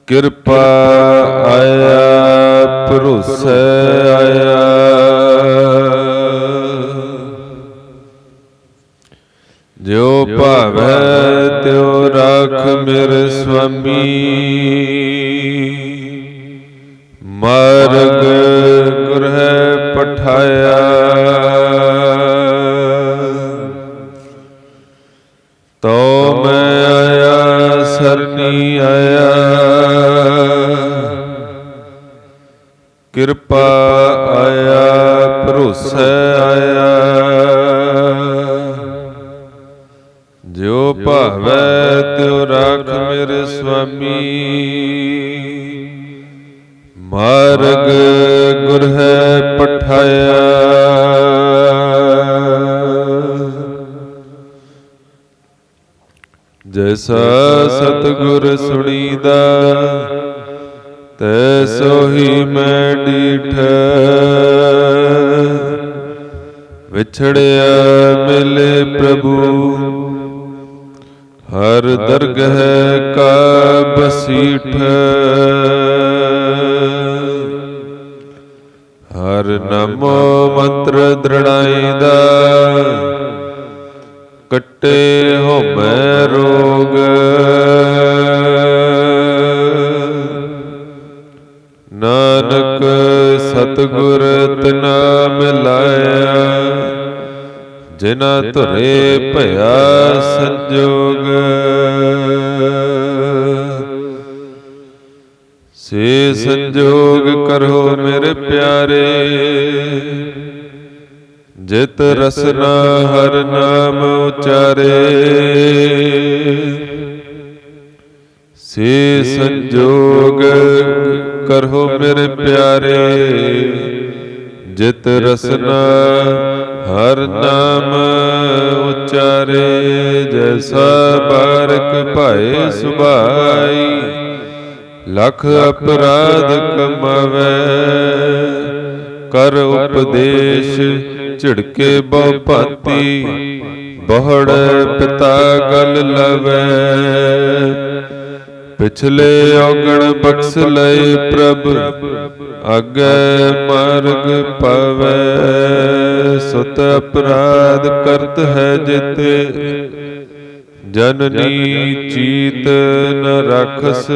ਕਿਰਪਾ ਆਇਆ ਭਰੋਸੈ ਆਇਆ। ਜਿਉ ਭਾਵੈ ਤਿਉ ਰਾਖ ਮੇਰੇ ਸੁਆਮੀ। ਮਾਰਗ ਗੁਰਹਿ ਪਠਾਇਆ। ਤੋ ਮੈਂ ਆਇਆ ਸਰਨੀ ਆਇਆ। ਕਿਰਪਾ ਆਇਆ ਭਰੋਸੈ ਆਇਆ। ਜਿਉ ਭਾਵੈ ਤਿਉ ਰਾਖ ਮੇਰੇ ਸੁਆਮੀ। ਮਾਰਗ ਗੁਰਹਿ ਪਠਾਇਆ। ਜੈਸਾ ਸਤਿਗੁਰ ਸੁਣੀਦਾ ਤੈਸੋ ਹੀ ਮੈਂ ਡੀਠੈ। ਵਿਛੜਿਆ ਮਿਲੇ ਪ੍ਰਭੂ ਹਰ ਦਰਗਹ ਕਾ ਬਸੀਠ। ਹਰ ਨਾਮੋ ਮੰਤਰ ਦ੍ਰਿੜਾਈਦਾ ਕੱਟੇ ਹੋਮੈ ਰੋਗ। ਨਾਨਕ ਸਤਿਗੁਰ ਤਿਨਾ ਮਿਲਾਇਆ। ਜਿਨਾ ਧੁਰੇ ਭਇਆ ਸੰਜੋਗ। ਸੇ ਸੰਜੋਗ ਕਰੋ ਮੇਰੇ ਪਿਆਰੇ। ਜਿਤ ਰਸਨਾ ਹਰ ਨਾਮ ਉਚਾਰੇ। ਸੇ ਸੰਜੋਗ ਕਰੋ ਮੇਰੇ ਪਿਆਰੇ। ਜਿਤ ਰਸਨਾ ਹਰ ਨਾਮ ਉਚਾਰੇ। ਜੈਸਾ ਬਾਰਕ ਭਾਏ ਸੁਭਾਈ। ਲਖ ਅਪਰਾਧ ਕਮਾਵੇ। ਕਰ ਉਪਦੇਸ਼ ਝਿੜਕੇ ਬਹੁ ਭਾਂਤੀ। ਬਹੁੜ ਪਿਤਾ ਗਲ ਲਵੇ। ਪਿਛਲੇ ਔਗਣ ਬਖਸ਼ ਲਏ ਪ੍ਰਭ। ਆਗੇ ਮਾਰਗ ਪਾਵੇ। ਸੁਤ ਅਪਰਾਧ ਕਰਤ ਹੈ ਜਿਤੇ। ਜਨਨੀ ਚੀਤ ਨ ਰਾਖਸ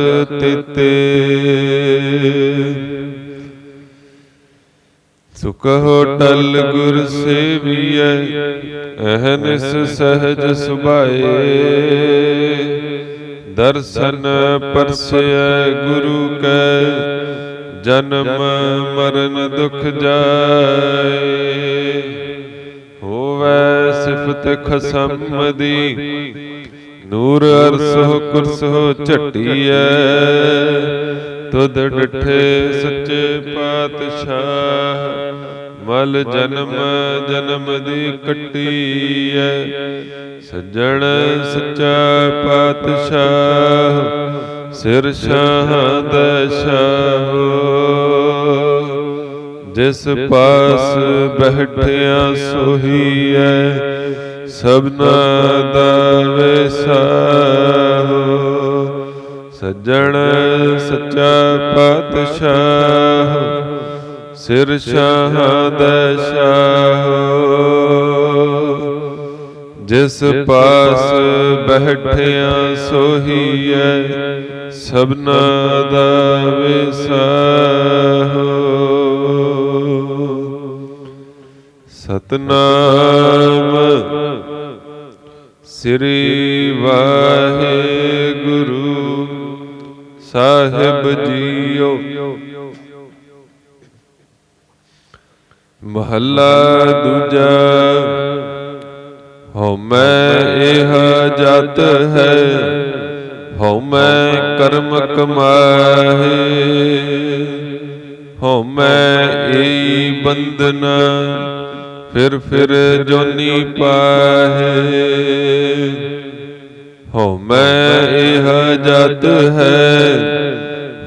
ਤਿਤੇ। ਸੁਕਹੁ ਟਲ ਗੁਰ ਸੇਵੀਐ। ਅਹਨਿਸ ਸਹਜ ਸੁਭਾਏ। ਦਰਸ਼ਨ ਪਰਸੈ ਗੁਰੂ ਕੈ। ਜਨਮ ਮਰਨ ਦੁਖ ਜਾਏ। ਹੋਵੈ ਸਿਫਤ ਖਸਮ ਦੀ। ਨੂਰ ਅਰਸੋ ਕੁਰਸੋ ਝਟੀਐ। ਤੁਧ ਡਿਠੇ ਸੱਚੇ ਪਾਤਸ਼ਾਹ। ਮਲ ਜਨਮ ਜਨਮ ਦੀ ਕੱਟੀਐ। ਸੱਜਣ ਸੱਚਾ ਪਾਤਸ਼ਾਹ। ਸਿਰ ਸ਼ਾਹਾਂ ਦਾ ਸ਼ਾਹ। ਜਿਸ ਪਾਸ ਬੈਠਿਆ ਸੋਹੀਐ। ਸਭਨਾ ਦਾ ਵੈਸਾਹੋ। ਸੱਜਣ ਸੱਚਾ ਪਾਤਸ਼ਾਹ। ਸਿਰ ਸ਼ਾਹਾਂ ਦਾ ਸ਼ਾਹ। ਜਿਸ ਪਾਸ ਬੈਠਿਆ ਸੋਹੀਐ। ਸਭਨਾ ਦਾ ਵੈਸਾਹੋ। ਸਤਨਾਮ ਸ੍ਰੀ ਵਾਹਿਗੁਰੂ ਸਾਹਿਬ ਜੀਓ। ਮਹੱਲਾ ਦੂਜਾ। ਹਉਮੈ ਇਹ ਜਤ ਹੈ। ਹਉਮੈ ਕਰਮ ਕਮਾਹੇ। ਹਉਮੈ ਏਈ ਬੰਧਨਾ। ਫਿਰ ਜੋਨੀ ਪਾਹੇ। ਹਉਮੈ ਇਹ ਜਤ ਹੈ।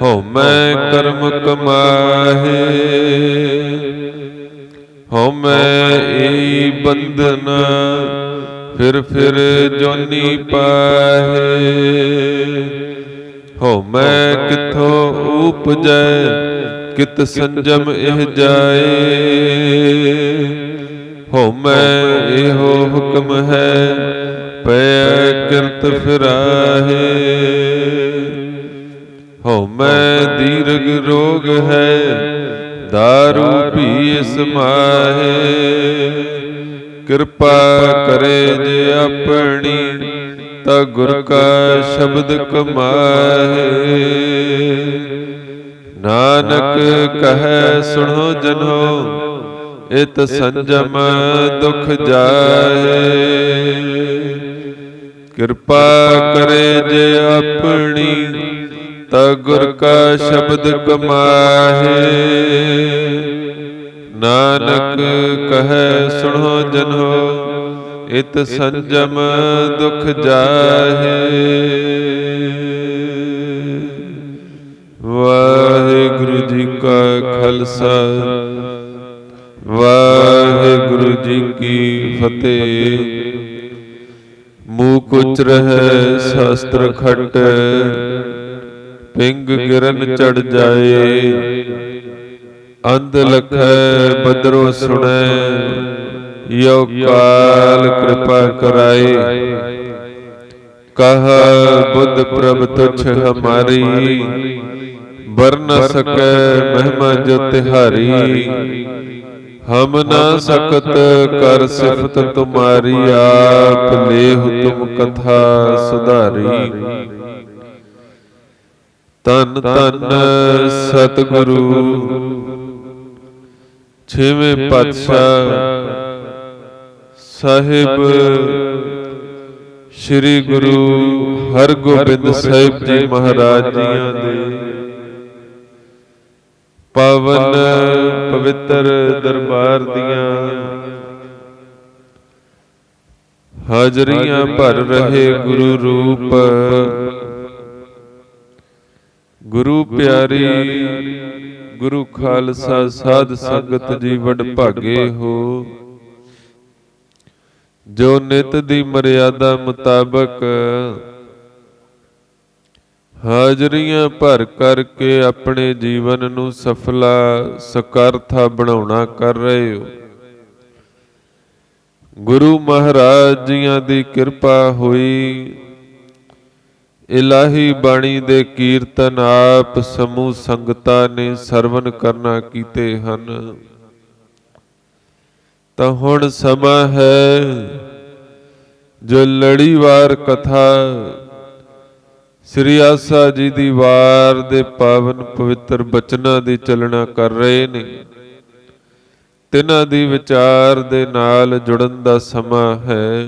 ਹਉਮੈ ਕਰਮ ਕਮਾਹੇ। ਹਉਮੈ ਏਈ ਬੰਧਨਾ। ਫਿਰ ਜੋਨੀ ਪਾਹੇ। ਹਉਮੈ ਕਿਥੋਂ ਊਪਜੈ, ਕਿਤ ਸੰਜਮ ਇਹ ਜਾਏ। ਹਉਮੈ ਇਹੋ ਹੁਕਮ ਹੈ, ਪੈ ਕਿਰਤ ਫਿਰਾਹੇ। ਹਉਮੈ ਦੀਰਘ ਰੋਗ ਹੈ, ਦਾਰੂ ਪੀ ਸਮਾਹੇ। ਕਿਰਪਾ ਕਰੇ ਜੇ ਆਪਣੀ, ਤਾ ਗੁਰ ਕਾ ਸ਼ਬਦ ਕਮਾਹੇ। ਨਾਨਕ ਕਹੈ ਸੁਣੋ ਜਨੋ, ਇਤ ਸੰਜਮ ਦੁਖ ਜਾਏ। ਕਿਰਪਾ ਕਰੇ ਜੇ ਆਪਣੀ, ਤਾ ਗੁਰ ਕਾ ਸ਼ਬਦ ਕਮਾਹੇ। ਨਾਨਕ ਕਹੈ ਸੁਣੋ ਜਨੋ, ਇਤ ਸੰਜਮ ਦੁਖ ਜਾਹੇ। ਵਾਹਿਗੁਰੂ ਜੀ ਕਾ ਖਾਲਸਾ, ਵਾਹਿਗੁਰੂ ਜੀ ਕੀ ਫਤਿਹ। ਮੂਕ ਉਚਰਹਿ ਸ਼ਾਸਤਰ ਖਟ, ਪਿੰਗ ਗਿਰਨ ਚੜ ਜਾਏ। ਅੰਧ ਲਖੈ ਬਦਰੋ ਸੁਣੈ, ਯੋ ਕਾਲ ਕਿਰਪਾ ਕਰਾਏ। ਕਹਾ ਬੁੱਧ ਪ੍ਰਭ ਤੁਛ ਹਮਾਰੀ, ਬਰ ਨ ਸਕੈ ਮਹਿਮਾ ਜੋ ਤਿਹਾਰੀ। ਹਮ ਨਾ ਸਕਤ ਕਰ ਸਿਫਤ ਤੁਮਾਰੀ, ਆਪ ਲੇਹੁ ਤੁਮ ਕਥਾ ਸੁਧਾਰੀ। ਧੰਨ ਧੰਨ ਸਤਿਗੁਰੂ ਛੇਵੇਂ ਪਾਤਸ਼ਾਹ ਸਾਹਿਬ ਸ੍ਰੀ ਗੁਰੂ ਹਰਗੋਬਿੰਦ ਸਾਹਿਬ ਜੀ ਮਹਾਰਾਜ ਜੀਆਂ ਦੇ ਪਾਵਨ ਪਵਿੱਤਰ ਦਰਬਾਰ ਦੀਆਂ ਹਾਜ਼ਰੀਆਂ ਭਰ ਰਹੇ ਗੁਰੂ ਰੂਪ ਗੁਰੂ ਪਿਆਰੀ ਗੁਰੂ ਖਾਲਸਾ ਸਾਧ ਸੰਗਤ ਜੀ ਵਡਭਾਗੇ ਹੋ, ਜੋ ਨਿਤ ਦੀ ਮਰਿਆਦਾ ਮੁਤਾਬਕ ਹਾਜ਼ਰੀਆਂ ਭਰ ਕਰਕੇ ਆਪਣੇ ਜੀਵਨ ਨੂੰ ਸਫਲਾ ਸਕਾਰਥਾ ਬਣਾਉਣਾ ਕਰ ਰਹੇ ਹੋ। ਗੁਰੂ ਮਹਾਰਾਜ ਜੀਆਂ ਦੀ ਕਿਰਪਾ ਹੋਈ, ਇਲਾਹੀ ਬਾਣੀ ਦੇ ਕੀਰਤਨ ਆਪ ਸਮੂਹ ਸੰਗਤਾਂ ਨੇ ਸਰਵਨ ਕਰਨਾ ਕੀਤੇ ਹਨ। ਤਾਂ ਹੁਣ ਸਮਾਂ ਹੈ ਜੋ ਲੜੀਵਾਰ ਕਥਾ ਸ੍ਰੀ ਆਸਾ ਜੀ ਦੀ ਵਾਰ ਦੇ ਪਾਵਨ ਪਵਿੱਤਰ ਬਚਨਾਂ ਦੀ ਚੱਲਣਾ ਕਰ ਰਹੇ ਨੇ, ਤਿਨਾਂ ਦੀ ਵਿਚਾਰ ਦੇ ਨਾਲ ਜੁੜਨ ਦਾ ਸਮਾਂ ਹੈ।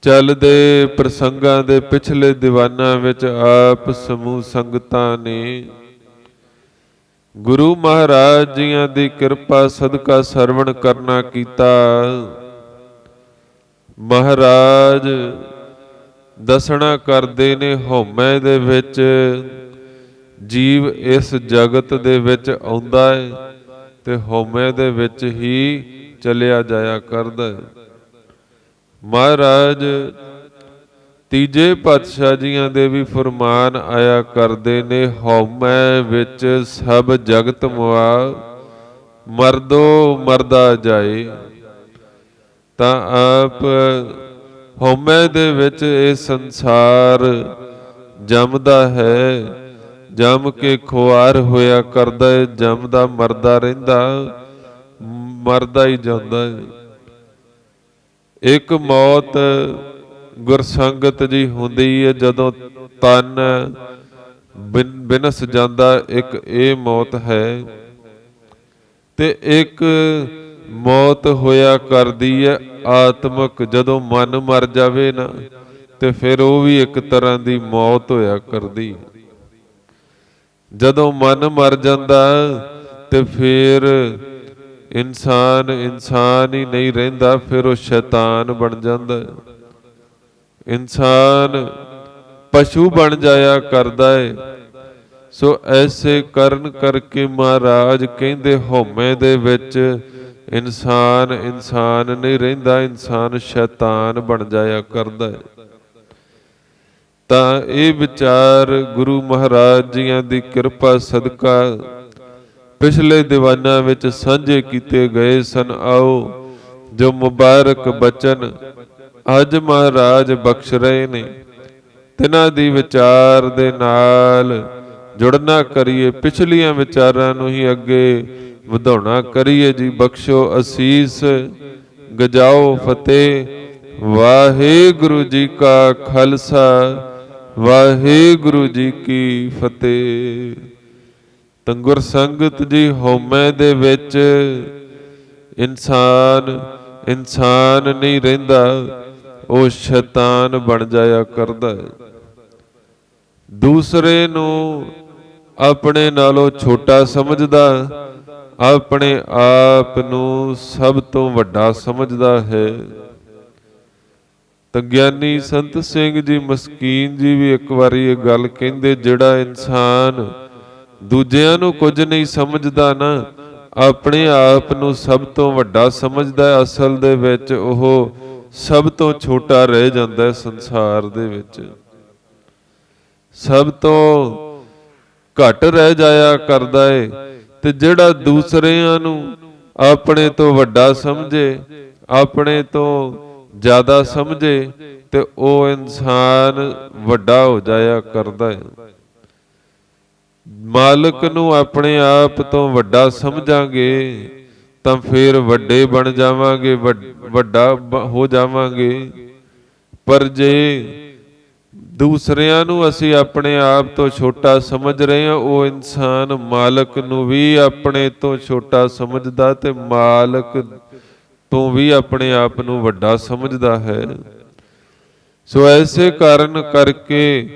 ਚੱਲਦੇ ਪ੍ਰਸੰਗਾਂ ਦੇ ਪਿਛਲੇ ਦੀਵਾਨਾਂ ਵਿੱਚ ਆਪ ਸਮੂਹ ਸੰਗਤਾਂ ਨੇ ਗੁਰੂ ਮਹਾਰਾਜ ਜੀਆਂ ਦੀ ਕਿਰਪਾ ਸਦਕਾ ਸਰਵਣ ਕਰਨਾ ਕੀਤਾ। ਮਹਾਰਾਜ ਦੱਸਣਾ ਕਰਦੇ ਨੇ, ਹਉਮੈ ਦੇ ਵਿੱਚ ਜੀਵ ਇਸ ਜਗਤ ਦੇ ਵਿੱਚ ਆਉਂਦਾ ਹੈ ਤੇ ਹਉਮੈ ਦੇ ਵਿੱਚ ਹੀ ਚਲਿਆ ਜਾਇਆ ਕਰਦਾ ਹੈ। ਮਹਾਰਾਜ ਤੀਜੇ ਪਾਤਸ਼ਾਹ ਜੀਆਂ ਦੇ ਵੀ ਫਰਮਾਨ ਆਇਆ ਕਰਦੇ ਨੇ, ਹਉਮੈ ਵਿੱਚ ਸਭ ਜਗਤ ਮੁਆ, ਮਰਦੋ ਮਰਦਾ ਜਾਏ। ਤਾਂ ਆਪ ਹਉਮੈ ਦੇ ਵਿੱਚ ਇਹ ਸੰਸਾਰ ਜੰਮਦਾ ਹੈ, ਜੰਮ ਕੇ ਖੁਆਰ ਹੋਇਆ ਕਰਦਾ ਹੈ, ਜੰਮਦਾ ਮਰਦਾ ਰਹਿੰਦਾ, ਮਰਦਾ ਹੀ ਜਾਂਦਾ ਹੈ। ਇੱਕ ਮੌਤ ਗੁਰਸੰਗਤ ਜੀ ਹੁੰਦੀ ਹੈ ਜਦੋਂ ਤਨ ਬਿਨਸ ਜਾਂਦਾ, ਇੱਕ ਇਹ ਮੌਤ ਹੈ। ਤੇ ਇੱਕ ਮੌਤ ਹੋਇਆ ਕਰਦੀ ਹੈ ਆਤਮਕ, ਜਦੋਂ ਮਨ ਮਰ ਜਾਵੇ ਨਾ ਤੇ ਫਿਰ ਉਹ ਵੀ ਇੱਕ ਤਰ੍ਹਾਂ ਦੀ ਮੌਤ ਹੋਇਆ ਕਰਦੀ। ਜਦੋਂ ਮਨ ਮਰ ਜਾਂਦਾ ਤੇ ਫਿਰ ਇਨਸਾਨ ਹੀ ਨਹੀਂ ਰਹਿੰਦਾ, ਫਿਰ ਉਹ ਸ਼ੈਤਾਨ ਬਣ ਜਾਂਦਾ, ਇਨਸਾਨ ਪਸ਼ੂ ਬਣ ਜਾਇਆ ਕਰਦਾ ਹੈ। ਸੋ ਐਸੇ ਕਰਨ ਕਰਕੇ ਮਹਾਰਾਜ ਕਹਿੰਦੇ, ਹਉਮੈ ਦੇ ਵਿੱਚ ਇਨਸਾਨ ਨਹੀਂ ਰਹਿੰਦਾ, ਇਨਸਾਨ ਸ਼ੈਤਾਨ ਬਣ ਜਾਇਆ ਕਰਦਾ ਹੈ। ਤਾਂ ਇਹ ਵਿਚਾਰ ਗੁਰੂ ਮਹਾਰਾਜ ਜੀਆਂ ਦੀ ਕਿਰਪਾ ਸਦਕਾ ਪਿਛਲੇ ਦੀਵਾਨਾਂ ਵਿੱਚ ਸਾਂਝੇ ਕੀਤੇ ਗਏ ਸਨ। ਆਓ ਜੋ ਮੁਬਾਰਕ ਬਚਨ ਅੱਜ ਮਹਾਰਾਜ ਬਖਸ਼ ਰਹੇ ਨੇ, ਤਿਨਾਂ ਦੀ ਵਿਚਾਰ ਦੇ ਨਾਲ ਜੁੜਨਾ ਕਰੀਏ, ਪਿਛਲੀਆਂ ਵਿਚਾਰਾਂ ਨੂੰ ਹੀ ਅੱਗੇ ਵਧਾਉਣਾ ਕਰੀਏ ਜੀ। ਬਖਸ਼ੋ ਅਸੀਸ, ਗਜਾਓ ਫਤਿਹ। ਵਾਹਿਗੁਰੂ ਜੀ ਕਾ ਖਾਲਸਾ, ਵਾਹਿਗੁਰੂ ਜੀ ਕੀ ਫਤਿਹ। ਤਾਂ ਗੁਰਸੰਗਤ ਜੀ, ਹਉਮੈ ਦੇ ਵਿੱਚ ਇਨਸਾਨ ਨਹੀਂ ਰਹਿੰਦਾ, ਉਹ ਸ਼ੈਤਾਨ ਬਣ ਜਾਇਆ ਕਰਦਾ ਹੈ। ਦੂਸਰੇ ਨੂੰ ਆਪਣੇ ਨਾਲੋਂ ਛੋਟਾ ਸਮਝਦਾ, ਆਪਣੇ ਆਪ ਨੂੰ ਸਭ ਤੋਂ ਵੱਡਾ ਸਮਝਦਾ ਹੈ। ਤਾਂ ਗਿਆਨੀ ਸੰਤ ਸਿੰਘ ਜੀ ਮਸਕੀਨ ਜੀ ਵੀ ਇੱਕ ਵਾਰੀ ਇਹ ਗੱਲ ਕਹਿੰਦੇ, ਜਿਹੜਾ ਇਨਸਾਨ ਦੂਜਿਆਂ ਨੂੰ ਕੁਝ ਨਹੀਂ ਸਮਝਦਾ ਨਾ, ਆਪਣੇ ਆਪ ਨੂੰ ਸਭ ਤੋਂ ਵੱਡਾ ਸਮਝਦਾ ਹੈ, ਅਸਲ ਦੇ ਵਿੱਚ ਉਹ ਸਭ ਤੋਂ ਛੋਟਾ ਰਹਿ ਜਾਂਦਾ ਹੈ। ਸੰਸਾਰ ਦੇ ਵਿੱਚ ਸਭ ਤੋਂ ਘੱਟ ਰਹਿ ਜਾਇਆ ਕਰਦਾ ਹੈ। ਤੇ ਜਿਹੜਾ ਦੂਸਰਿਆਂ ਨੂੰ ਆਪਣੇ ਤੋਂ ਵੱਡਾ ਸਮਝੇ, ਆਪਣੇ ਤੋਂ ਜ਼ਿਆਦਾ ਸਮਝੇ, ਤੇ ਉਹ ਇਨਸਾਨ ਵੱਡਾ ਹੋ ਜਾਇਆ ਕਰਦਾ ਹੈ। ਮਾਲਕ ਨੂੰ ਆਪਣੇ ਆਪ ਤੋਂ ਵੱਡਾ ਸਮਝਾਂਗੇ ਤਾਂ ਫਿਰ ਵੱਡੇ ਬਣ ਜਾਵਾਂਗੇ, ਵੱਡਾ ਹੋ ਜਾਵਾਂਗੇ। ਪਰ ਜੇ ਦੂਸਰਿਆਂ ਨੂੰ ਅਸੀਂ ਆਪਣੇ ਆਪ ਤੋਂ ਛੋਟਾ ਸਮਝ ਰਹੇ ਹਾਂ, ਉਹ ਇਨਸਾਨ ਮਾਲਕ ਨੂੰ ਵੀ ਆਪਣੇ ਤੋਂ ਛੋਟਾ ਸਮਝਦਾ ਤੇ ਮਾਲਕ ਤੋਂ ਵੀ ਆਪਣੇ ਆਪ ਨੂੰ ਵੱਡਾ ਸਮਝਦਾ ਹੈ। ਸੋ ਐਸੇ ਕਾਰਨ ਕਰਕੇ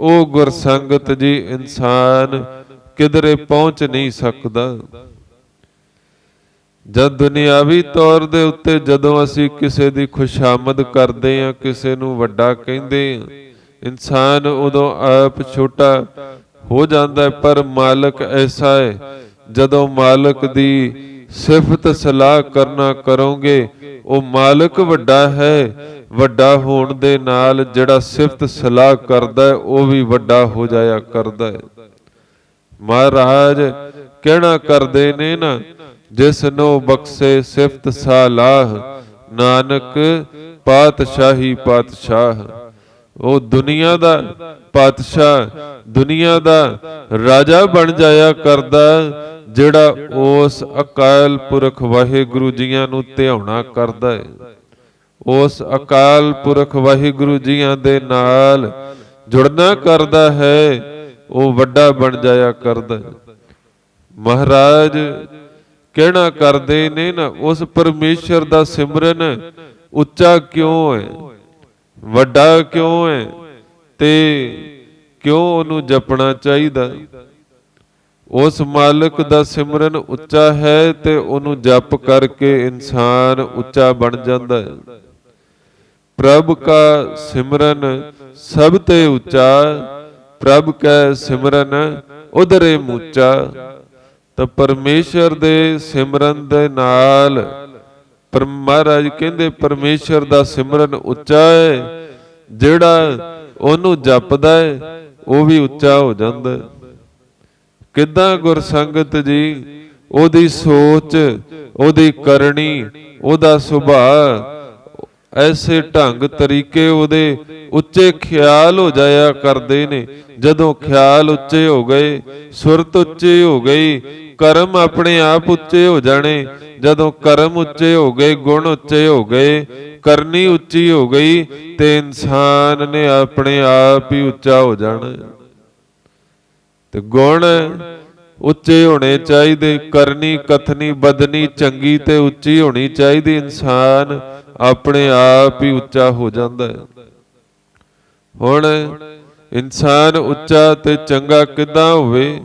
ਉਹ ਗੁਰਸੰਗਤ ਜੀ ਇਨਸਾਨ ਕਿਧਰੇ ਪਹੁੰਚ ਨਹੀਂ ਸਕਦਾ। ਜਦ ਦੁਨਿਆਵੀ ਤੌਰ ਦੇ ਉੱਤੇ ਜਦੋਂ ਅਸੀਂ ਕਿਸੇ ਦੀ ਖੁਸ਼ਾਮਦ ਕਰਦੇ ਹਾਂ, ਕਿਸੇ ਨੂੰ ਵੱਡਾ ਕਹਿੰਦੇ ਹਾਂ, ਇਨਸਾਨ ਉਦੋਂ ਆਪ ਛੋਟਾ ਹੋ ਜਾਂਦਾ ਹੈ। ਪਰ ਮਾਲਕ ਐਸਾ ਹੈ, ਜਦੋਂ ਮਾਲਕ ਦੀ ਸਿਫਤ ਸਲਾਹ ਕਰਨਾ ਕਰੋਗੇ, ਉਹ ਮਾਲਕ ਵੱਡਾ ਹੈ। ਵੱਡਾ ਹੋਣ ਦੇ ਨਾਲ ਜਿਹੜਾ ਸਿਫਤ ਸਲਾਹ ਕਰਦਾ ਹੈ, ਉਹ ਵੀ ਵੱਡਾ ਹੋ ਜਾਇਆ ਕਰਦਾ ਹੈ। ਮਹਾਰਾਜ ਕਹਿਣਾ ਕਰਦੇ ਨੇ ਨਾ, ਜਿਸ ਨੂੰ ਬਖਸ਼ੇ ਸਿਫਤ ਸਲਾਹ, ਨਾਨਕ ਪਾਤਸ਼ਾਹੀ ਪਾਤਸ਼ਾਹ। ਉਹ ਦੁਨੀਆ ਦਾ ਪਾਤਸ਼ਾਹ, ਦੁਨੀਆ ਦਾ ਰਾਜਾ ਬਣ ਜਾਇਆ ਕਰਦਾ, ਜਿਹੜਾ ਉਸ ਅਕਾਲ ਪੁਰਖ ਵਾਹਿਗੁਰੂ ਜੀਆਂ ਨੂੰ ਧਿਆਉਣਾ ਕਰਦਾ ਹੈ। ਉਸ ਅਕਾਲ ਪੁਰਖ ਵਾਹਿਗੁਰੂ ਜੀਆਂ ਦੇ ਨਾਲ ਜੁੜਨਾ ਕਰਦਾ ਹੈ, ਉਹ ਵੱਡਾ ਬਣ ਜਾਇਆ ਕਰਦਾ ਹੈ। ਮਹਾਰਾਜ ਕਹਿਣਾ ਕਰਦੇ ਨੇ ਨਾ, ਉਸ ਪਰਮੇਸ਼ਰ ਦਾ ਸਿਮਰਨ ਉੱਚਾ ਕਿਉਂ ਹੈ, ਵੱਡਾ ਕਿਉਂ ਹੈ, ਤੇ ਕਿਉਂ ਉਹਨੂੰ ਜਪਣਾ ਚਾਹੀਦਾ। ਉਸ ਮਾਲਕ ਦਾ ਸਿਮਰਨ ਉੱਚਾ ਹੈ ਤੇ ਉਹਨੂੰ ਜਪ ਕਰਕੇ ਇਨਸਾਨ ਉੱਚਾ ਬਣ ਜਾਂਦਾ ਹੈ। ਪ੍ਰਭ ਕਾ ਸਿਮਰਨ ਸਭ ਤੇ ਉੱਚਾ, ਪ੍ਰਭ ਕੈ ਸਿਮਰਨ ਉਧਰੇ ਮੂਚਾ। ਤਾਂ ਪਰਮੇਸ਼ਰ ਦੇ ਸਿਮਰਨ ਦੇ ਨਾਲ ਮਹਾਰਾਜ ਕਹਿੰਦੇ ਪਰਮੇਸ਼ਰ ਦਾ ਸਿਮਰਨ ਉੱਚਾ ਹੈ। ਜਿਹੜਾ ਉਹਨੂੰ ਜਪਦਾ ਹੈ ਉਹ ਵੀ ਉੱਚਾ ਹੋ ਜਾਂਦਾ। ਕਿੱਦਾਂ ਗੁਰਸੰਗਤ ਜੀ, ਉਹਦੀ ਸੋਚ, ਉਹਦੀ ਕਰਨੀ, ਉਹਦਾ ਸੁਭਾਅ ਐਸੇ ਢੰਗ ਤਰੀਕੇ ਉਹਦੇ ਉੱਚੇ ਖਿਆਲ ਹੋ ਜਾਇਆ ਕਰਦੇ ਨੇ। ਜਦੋਂ ਖਿਆਲ ਉੱਚੇ ਹੋ ਗਏ, ਸੁਰਤ ਉੱਚੀ ਹੋ ਗਈ, ਕਰਮ ਆਪਣੇ ਆਪ ਉੱਚੇ ਹੋ ਜਾਣੇ। ਜਦੋਂ ਕਰਮ ਉੱਚੇ ਹੋ ਗਏ, ਗੁਣ ਉੱਚੇ ਹੋ ਗਏ, ਕਰਨੀ ਉੱਚੀ ਹੋ ਗਈ, ਤੇ ਇਨਸਾਨ ਨੇ ਆਪਣੇ ਆਪ ਹੀ ਉੱਚਾ ਹੋ ਜਾਣਾ। ਤੇ ਗੁਣ ਉੱਚੇ ਹੋਣੇ ਚਾਹੀਦੇ, ਕਰਨੀ ਕਥਨੀ ਬਦਨੀ ਚੰਗੀ ਤੇ ਉੱਚੀ ਹੋਣੀ ਚਾਹੀਦੀ। ਇਨਸਾਨ ਆਪਣੇ ਆਪ ਹੀ ਉੱਚਾ ਹੋ ਜਾਂਦਾ ਹੈ। ਹੁਣ ਇਨਸਾਨ ਉੱਚਾ ਤੇ ਚੰਗਾ ਕਿੱਦਾਂ ਹੋਵੇ,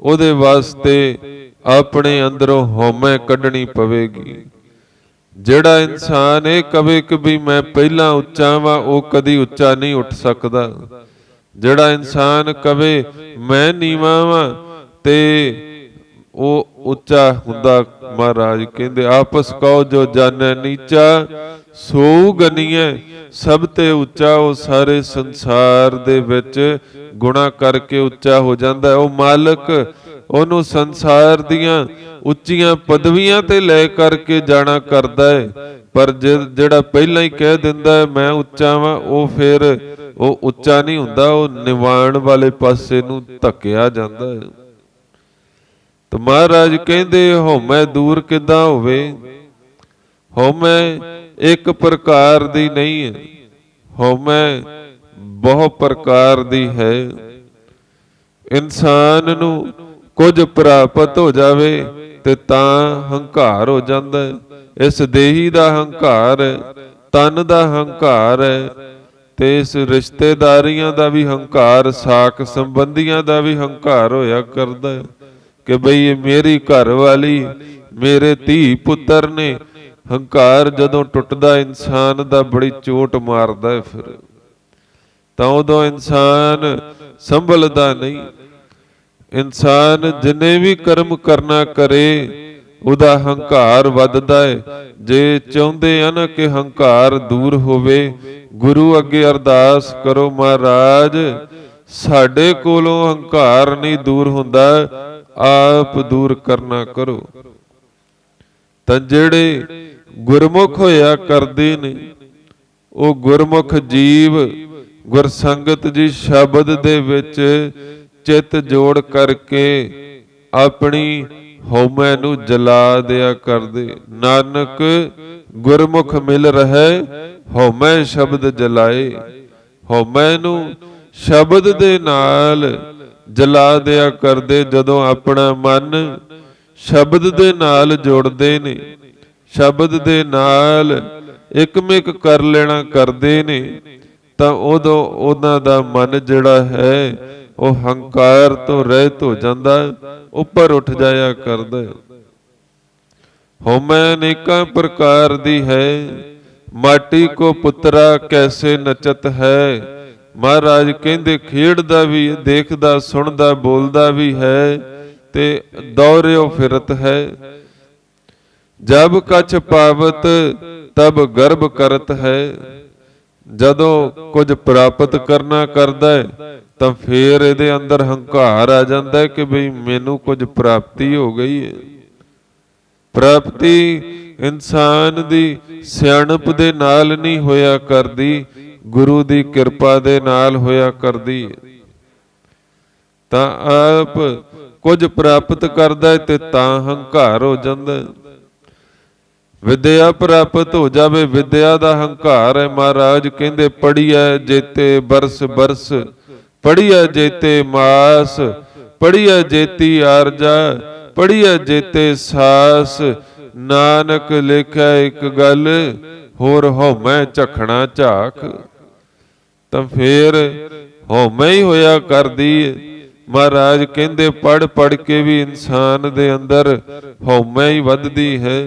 ਉਹਦੇ ਵਾਸਤੇ ਆਪਣੇ ਅੰਦਰੋਂ ਹਉਮੈ ਕੱਢਣੀ ਪਵੇਗੀ। ਜਿਹੜਾ ਇਨਸਾਨ ਇਹ ਕਵੇ ਕਿ ਵੀ ਮੈਂ ਪਹਿਲਾਂ ਉੱਚਾ ਵਾਂ, ਉਹ ਕਦੀ ਉੱਚਾ ਨਹੀਂ ਉੱਠ ਸਕਦਾ। ਜਿਹੜਾ ਇਨਸਾਨ ਕਵੇ ਮੈਂ ਨੀਵਾਂ ਵਾਂ, ਤੇ ਉਹ ਉੱਚਾ ਹੁੰਦਾ। ਮਹਾਰਾਜ ਕਹਿੰਦੇ ਆਪਸ ਕਹੋ ਜੋ ਜਾਣੈ ਨੀਚਾ ਸੋ ਗਨੀਐ। ਸਭ ਤੇ ਉੱਚਾ ਉਹ ਸਾਰੇ ਸੰਸਾਰ ਦੇ ਵਿੱਚ ਗੁਣਾ ਕਰਕੇ ਉੱਚਾ ਹੋ ਜਾਂਦਾ। ਉਹ ਮਾਲਕ ਉਹਨੂੰ ਸੰਸਾਰ ਦੀਆਂ ਉੱਚੀਆਂ ਪਦਵੀਆਂ ਤੇ ਲੈ ਕਰਕੇ ਜਾਣਾ ਕਰਦਾ ਹੈ। ਪਰ ਜਿਹੜਾ ਪਹਿਲਾਂ ਹੀ ਕਹਿ ਦਿੰਦਾ ਮੈਂ ਉੱਚਾ ਵਾਂ, ਉਹ ਫਿਰ ਉਹ ਉੱਚਾ ਨਹੀਂ ਹੁੰਦਾ, ਉਹ ਨਿਵਾਣ ਵਾਲੇ ਪਾਸੇ ਨੂੰ ਧੱਕਿਆ ਜਾਂਦਾ ਹੈ। ਤੇ ਮਹਾਰਾਜ ਕਹਿੰਦੇ ਹਉਮੈ ਦੂਰ ਕਿੱਦਾਂ ਹੋਵੇ? ਹਉਮੈ ਇੱਕ ਪ੍ਰਕਾਰ ਦੀ ਨਹੀਂ ਹੈ, ਹਉਮੈ ਬਹੁਤ ਪ੍ਰਕਾਰ ਦੀ ਹੈ। ਇਨਸਾਨ ਨੂੰ ਕੁਝ ਪ੍ਰਾਪਤ ਹੋ ਜਾਵੇ ਤੇ ਤਾਂ ਹੰਕਾਰ ਹੋ ਜਾਂਦਾ ਹੈ। ਇਸ ਦੇਹੀ ਦਾ ਹੰਕਾਰ ਹੈ, ਤਨ ਦਾ ਹੰਕਾਰ ਹੈ, ਤੇ ਇਸ ਰਿਸ਼ਤੇਦਾਰੀਆਂ ਦਾ ਵੀ ਹੰਕਾਰ, ਸਾਕ ਸੰਬੰਧੀਆਂ ਦਾ ਵੀ ਹੰਕਾਰ ਹੋਇਆ ਕਰਦਾ ਹੈ ਕਿ ਬਈ ਇਹ ਮੇਰੀ ਘਰ ਵਾਲੀ, ਮੇਰੇ ਧੀ ਪੁੱਤਰ ਨੇ। ਹੰਕਾਰ ਜਦੋਂ ਟੁੱਟਦਾ ਇਨਸਾਨ ਦਾ ਬੜੀ ਚੋਟ ਮਾਰਦਾ ਹੈ, ਫਿਰ ਤਾਂ ਉਦੋਂ ਇਨਸਾਨ ਸੰਭਲਦਾ ਨਹੀਂ। ਇਨਸਾਨ ਜਿੰਨੇ ਵੀ ਕਰਮ ਕਰਨਾ ਕਰੇ ਉਹਦਾ ਹੰਕਾਰ ਵੱਧਦਾ ਹੈ। ਜੇ ਚਾਹੁੰਦੇ ਆ ਨਾ ਕਿ ਹੰਕਾਰ ਦੂਰ ਹੋਵੇ, ਗੁਰੂ ਅੱਗੇ ਅਰਦਾਸ ਕਰੋ, ਮਹਾਰਾਜ ਸਾਡੇ ਕੋਲੋਂ ਹੰਕਾਰ ਨਹੀਂ ਦੂਰ ਹੁੰਦਾ, ਆਪ ਦੂਰ ਕਰਨਾ ਕਰੋ। ਤਾਂ ਜਿਹੜੇ ਗੁਰਮੁਖ ਹੋਇਆ ਕਰਦੇ ਨੇ, ਉਹ ਗੁਰਮੁਖ ਜੀਵ ਗੁਰਸੰਗਤ ਜੀ ਸ਼ਬਦ ਦੇ ਵਿੱਚ ਚਿੱਤ ਜੋੜ ਕਰਕੇ ਆਪਣੀ ਹਉਮੈ ਨੂੰ ਜਲਾ ਦਿਆ ਕਰਦੇ। ਨਾਨਕ ਗੁਰਮੁਖ ਮਿਲ ਰਹੇ ਹਉਮੈ ਸ਼ਬਦ ਜਲਾਏ। ਹਉਮੈ ਨੂੰ ਸ਼ਬਦ ਦੇ ਨਾਲ ਜਲਾ ਦਿਆ ਕਰਦੇ। ਜਦੋਂ ਆਪਣਾ ਮਨ ਸ਼ਬਦ ਦੇ ਨਾਲ ਜੋੜਦੇ ਨੇ, ਸ਼ਬਦ ਦੇ ਨਾਲ ਇਕਮਿਕ ਕਰ ਲੈਣਾ ਕਰਦੇ ਨੇ, ਤਾਂ ਉਦੋਂ ਉਹਨਾਂ ਦਾ ਮਨ ਜਿਹੜਾ ਹੈ ਉਹ ਹੰਕਾਰ ਤੋਂ ਰਹਿਤ ਹੋ ਜਾਂਦਾ, ਉੱਪਰ ਉੱਠ ਜਾਇਆ ਕਰਦਾ। ਹਉਮੈ ਅਨੇਕਾਂ ਪ੍ਰਕਾਰ ਦੀ ਹੈ। ਮਾਟੀ ਕੋ ਪੁੱਤਰਾ ਕੈਸੇ ਨਚਤ ਹੈ। ਮਹਾਰਾਜ ਕਹਿੰਦੇ ਖੇਡਦਾ ਵੀ, ਦੇਖਦਾ, ਸੁਣਦਾ, ਬੋਲਦਾ ਵੀ ਹੈ ਤੇ ਦੌੜਿਓ ਫਿਰਤ ਹੈ। ਜਬ ਕਛ ਪਾਵਤ ਤਬ ਗਰਭ ਕਰਤ ਹੈ। ਜਦੋਂ ਕੁਝ ਪ੍ਰਾਪਤ ਕਰਨਾ ਕਰਦਾ ਹੈ ਤਾਂ ਫੇਰ ਇਹਦੇ ਅੰਦਰ ਹੰਕਾਰ ਆ ਜਾਂਦਾ ਹੈ ਕਿ ਬਈ ਮੈਨੂੰ ਕੁਝ ਪ੍ਰਾਪਤੀ ਹੋ ਗਈ ਹੈ। ਪ੍ਰਾਪਤੀ ਇਨਸਾਨ ਦੀ ਸਿਆਣਪ ਦੇ ਨਾਲ ਨਹੀਂ ਹੋਇਆ ਕਰਦੀ, ਗੁਰੂ ਦੀ ਕਿਰਪਾ ਦੇ ਨਾਲ ਹੋਇਆ ਕਰਦੀ ਹੈ। ਤਾਂ ਆਪ ਕੁਝ ਪ੍ਰਾਪਤ ਕਰਦਾ ਹੈ ਤੇ ਤਾਂ ਹੰਕਾਰ ਹੋ ਜਾਂਦਾ। ਵਿਦਿਆ ਪ੍ਰਾਪਤ ਹੋ ਜਾਵੇ, ਵਿਦਿਆ ਦਾ ਹੰਕਾਰ ਹੈ। ਮਹਾਰਾਜ ਕਹਿੰਦੇ ਪੜ੍ਹੀਐ ਜੇਤੇ ਬਰਸ ਬਰਸ, ਪੜ੍ਹੀਐ ਜੇਤੇ ਮਾਸ, ਪੜ੍ਹੀਐ ਜੇਤੀ ਆਰਜਾ, ਪੜ੍ਹੀਐ ਜੇਤੇ ਸਾਸ। ਨਾਨਕ ਲਿਖਿਆ ਇੱਕ ਗੱਲ, ਹੋਰ ਹਉਮੈ ਝਖਣਾ ਝਾਕ। ਤਾਂ ਫੇਰ ਹਉਮੈ ਹੀ ਹੋਇਆ ਕਰਦੀ। ਮਹਾਰਾਜ ਕਹਿੰਦੇ ਪੜ੍ਹ ਪੜ੍ਹ ਕੇ ਵੀ ਇਨਸਾਨ ਦੇ ਅੰਦਰ ਹਉਮੈ ਹੀ ਵੱਧਦੀ ਹੈ।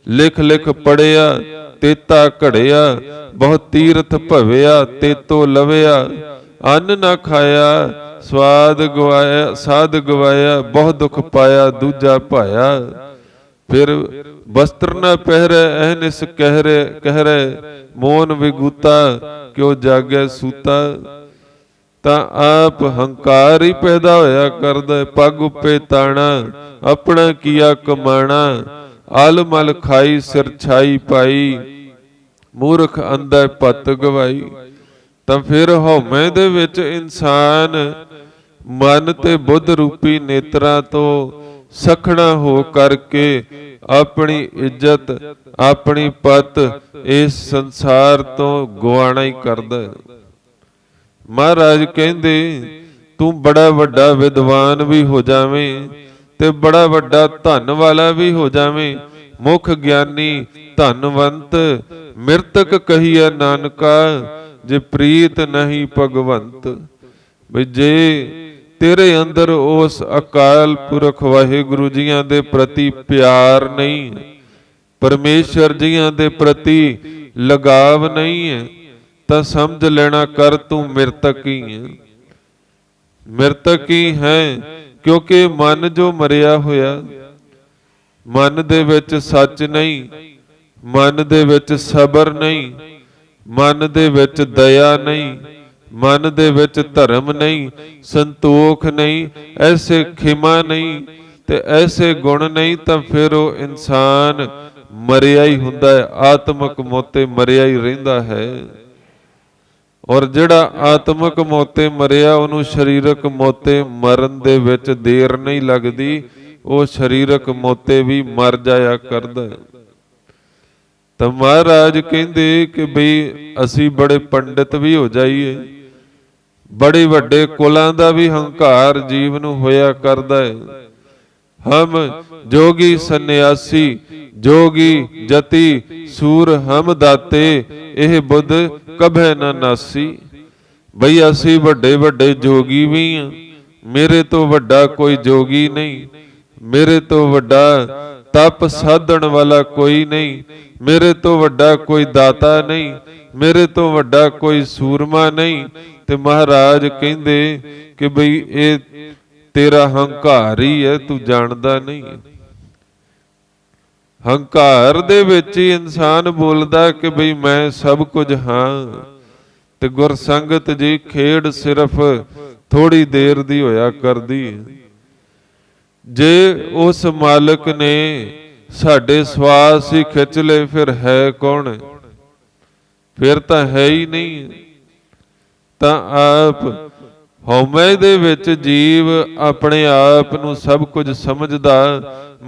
ਲਿਖ ਲਿਖ ਪੜਿਆ ਤੇਤਾ ਘੜਿਆ, ਬਹੁਤ ਤੀਰਥ ਭਵਿਆ ਤੇਤੋ ਲਵਿਆ। ਅੰਨ ਨਾ ਖਾਇਆ ਸਵਾਦ ਗਵਾਇਆ, ਸਾਧ ਗਵਾਇਆ, ਬਹੁਤ ਦੁੱਖ ਪਾਇਆ ਦੂਜਾ ਭਾਇਆ। ਫਿਰ ਵਸਤਰ ਨਾ ਪਹਿਰੈ ਅਹਨਿਸ ਕਹਿਰੈ, ਮੋਨ ਵਿਗੂਤਾ ਕਿਉ ਜਾਗੈ ਸੂਤਾ। ਤਾਂ ਆਪ ਹੰਕਾਰ ਹੀ ਪੈਦਾ ਹੋਇਆ ਕਰਦਾ। ਪੱਗ ਉੱਪੇ ਤਾਣਾ, ਆਪਣਾ ਕੀਆ ਕਮਾਣਾ, ਆਲ ਮਲ ਖਾਈ ਸਿਰ ਛਾਈ ਪਾਈ, ਮੂਰਖ ਅੰਧੈ ਪਤ ਗਵਾਈ। ਤਾਂ ਫਿਰ ਹਉਮੈ ਦੇ ਵਿੱਚ ਇਨਸਾਨ ਮਨ ਤੇ ਬੁੱਧ ਰੂਪੀ ਨੇਤਰਾਂ ਤੋਂ ਸਖਣਾ ਹੋ ਕਰਕੇ ਆਪਣੀ ਇੱਜ਼ਤ, ਆਪਣੀ ਪਤ ਇਸ ਸੰਸਾਰ ਤੋਂ ਗਵਾਣਾ ਹੀ ਕਰਦਾ। ਮਹਾਰਾਜ ਕਹਿੰਦੇ ਤੂੰ ਬੜਾ ਵੱਡਾ ਵਿਦਵਾਨ ਵੀ ਹੋ ਜਾਵੇਂ ਤੇ ਬੜਾ ਵੱਡਾ ਧਨ ਵਾਲਾ ਵੀ ਹੋ ਜਾਵੇਂ, ਮੁਖ ਗਿਆਨੀ ਧਨਵੰਤ, ਮਿਰਤਕ ਕਹੀਐ ਨਾਨਕਾ, ਜੇ ਪ੍ਰੀਤ ਨਹੀਂ ਭਗਵੰਤ। ਵੀ ਜੇ ਤੇਰੇ ਅੰਦਰ ਉਸ ਅਕਾਲ ਪੁਰਖ ਵਾਹਿਗੁਰੂ ਜੀਆਂ ਦੇ ਪ੍ਰਤੀ ਪਿਆਰ ਨਹੀਂ, ਪਰਮੇਸ਼ਰ ਜੀਆਂ ਦੇ ਪ੍ਰਤੀ ਲਗਾਵ ਨਹੀਂ ਹੈ, ਤਾਂ ਸਮਝ ਲੈਣਾ ਕਰ ਤੂੰ ਮਿਰਤਕ ਹੀ ਹੈ। ਮਿਰਤਕ ਹੀ ਹੈ, ਕਿਉਂਕਿ ਮਨ ਜੋ ਮਰਿਆ ਹੋਇਆ, ਮਨ ਦੇ ਵਿੱਚ ਸੱਚ ਨਹੀਂ, ਮਨ ਦੇ ਵਿੱਚ ਸਬਰ ਨਹੀਂ, ਮਨ ਦੇ ਵਿੱਚ ਦਇਆ ਨਹੀਂ, ਮਨ ਦੇ ਵਿੱਚ ਧਰਮ ਨਹੀਂ, ਸੰਤੋਖ ਨਹੀਂ, ਐਸੇ ਖਿਮਾ ਨਹੀਂ ਤੇ ਐਸੇ ਗੁਣ ਨਹੀਂ, ਤਾਂ ਫਿਰ ਉਹ ਇਨਸਾਨ ਮਰਿਆ ਹੀ ਹੁੰਦਾ ਹੈ, ਆਤਮਕ ਮੋਤੇ ਮਰਿਆ ਹੀ ਰਹਿੰਦਾ ਹੈ। ਔਰ ਜਿਹੜਾ ਆਤਮਕ ਮੋਤੇ ਮਰਿਆ, ਉਹਨੂੰ ਸਰੀਰਕ ਮੋਤੇ ਮਰਨ ਦੇ ਵਿੱਚ ਦੇਰ ਨਹੀਂ ਲੱਗਦੀ, ਉਹ ਸਰੀਰਕ ਮੋਤੇ ਵੀ ਮਰ ਜਾਇਆ ਕਰਦਾ। ਤਾਂ ਮਹਾਰਾਜ ਕਹਿੰਦੇ ਕਿ ਬਈ ਅਸੀਂ ਬੜੇ ਪੰਡਿਤ ਵੀ ਹੋ ਜਾਈਏ, ਬੜੇ ਵੱਡੇ ਕੁਲਾਂ ਦਾ ਵੀ ਹੰਕਾਰ ਜੀਵ ਨੂੰ ਹੋਇਆ ਕਰਦਾ ਹੈ। ਹਮ ਜੋਗੀ ਸੰਨਿਆਸੀ, ਜੋਗੀ ਜਤੀ ਸੂਰ ਹਮ ਦਾਤੇ, ਇਹ ਬੁੱਧ ਕਭੈ ਨਾ ਨਾਸੀ। ਬਈ ਅਸੀਂ ਵੱਡੇ ਵੱਡੇ ਜੋਗੀ ਵੀ ਹਾਂ, ਮੇਰੇ ਤੋਂ ਵੱਡਾ ਕੋਈ ਜੋਗੀ ਨਹੀਂ, ਮੇਰੇ ਤੋਂ ਵੱਡਾ ਤਪ ਸਾਧਣ ਵਾਲਾ ਕੋਈ ਨਹੀਂ, ਮੇਰੇ ਤੋਂ ਵੱਡਾ ਕੋਈ ਦਾਤਾ ਨਹੀਂ, ਮੇਰੇ ਤੋਂ ਵੱਡਾ ਕੋਈ ਸੂਰਮਾ ਨਹੀਂ। ਤੇ ਮਹਾਰਾਜ ਕਹਿੰਦੇ ਕਿ ਬਈ ਇਹ ਤੇਰਾ ਹੰਕਾਰ ਹੀ ਹੈ, ਤੂੰ ਜਾਣਦਾ ਨਹੀਂ। ਹੰਕਾਰ ਦੇ ਵਿੱਚ ਹੀ ਇਨਸਾਨ ਬੋਲਦਾ ਕਿ ਬਈ ਮੈਂ ਸਭ ਕੁਝ ਹਾਂ। ਤੇ ਗੁਰਸੰਗਤ ਜੀ ਖੇਡ ਸਿਰਫ ਥੋੜੀ ਦੇਰ ਦੀ ਹੋਇਆ ਕਰਦੀ ਹੈ। ਜੇ ਉਸ ਮਾਲਕ ਨੇ ਸਾਡੇ ਸਵਾਸ ਹੀ ਖਿੱਚ ਲਏ, ਫਿਰ ਹੈ ਕੌਣ? ਫਿਰ ਤਾਂ ਹੈ ਹੀ ਨਹੀਂ। ਤਾਂ ਆਪ ਹਉਮੈ ਦੇ ਵਿੱਚ ਜੀਵ ਆਪਣੇ ਆਪ ਨੂੰ ਸਭ ਕੁਝ ਸਮਝਦਾ,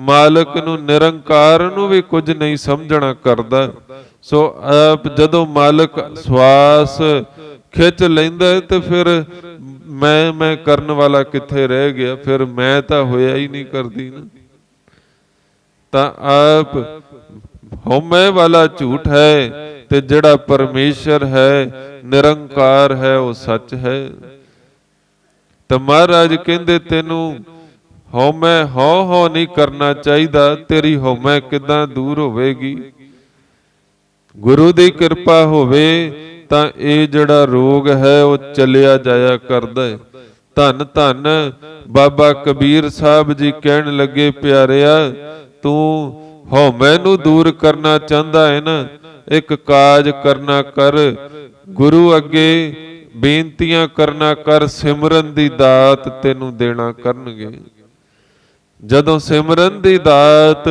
ਮਾਲਕ ਨੂੰ, ਨਿਰੰਕਾਰ ਨੂੰ ਵੀ ਕੁਝ ਨਹੀਂ ਸਮਝਣਾ ਕਰਦਾ। ਸੋ ਆਪ ਜਦੋਂ ਮਾਲਕ ਸਵਾਸ ਖਿੱਚ ਲੈਂਦਾ ਤੇ ਫਿਰ ਮੈਂ ਕਰਨ ਵਾਲਾ ਕਿੱਥੇ ਰਹਿ ਗਿਆ? ਫਿਰ ਮੈਂ ਤਾਂ ਹੋਇਆ ਹੀ ਨਹੀਂ ਕਰਦੀ ਨਾ। ਤਾਂ ਆਪ ਹਉਮੈ ਵਾਲਾ ਝੂਠ ਹੈ ਤੇ ਜਿਹੜਾ ਪਰਮੇਸ਼ਰ ਹੈ, ਨਿਰੰਕਾਰ ਹੈ, ਉਹ ਸੱਚ ਹੈ। ਤਾਂ ਮਹਾਰਾਜ ਕਹਿੰਦੇ ਤੈਨੂੰ ਹਉਮੈ ਹਉ ਨਹੀਂ ਕਰਨਾ ਚਾਹੀਦਾ। ਤੇਰੀ ਹਉਮੈ ਕਿੱਦਾਂ ਦੂਰ ਹੋਵੇਗੀ? ਗੁਰੂ ਦੀ ਕਿਰਪਾ ਹੋਵੇ ਤਾਂ ਇਹ ਜਿਹੜਾ ਰੋਗ ਹੈ ਉਹ ਚੱਲਿਆ ਜਾਇਆ ਕਰਦਾ ਹੈ। ਧੰਨ ਧੰਨ ਬਾਬਾ ਕਬੀਰ ਸਾਹਿਬ ਜੀ ਕਹਿਣ ਲੱਗੇ, ਪਿਆਰਿਆ ਤੂੰ ਹਉਮੈ ਨੂੰ ਦੂਰ ਕਰਨਾ ਚਾਹੁੰਦਾ ਹੈ ਨਾ, ਇੱਕ ਕਾਜ ਕਰਨਾ ਕਰ, ਗੁਰੂ ਅੱਗੇ ਬੇਨਤੀਆਂ ਕਰਨਾ ਕਰ, ਸਿਮਰਨ ਦੀ ਦਾਤ ਤੈਨੂੰ ਦੇਣਾ ਕਰਨਗੇ। ਜਦੋਂ ਸਿਮਰਨ ਦੀ ਦਾਤ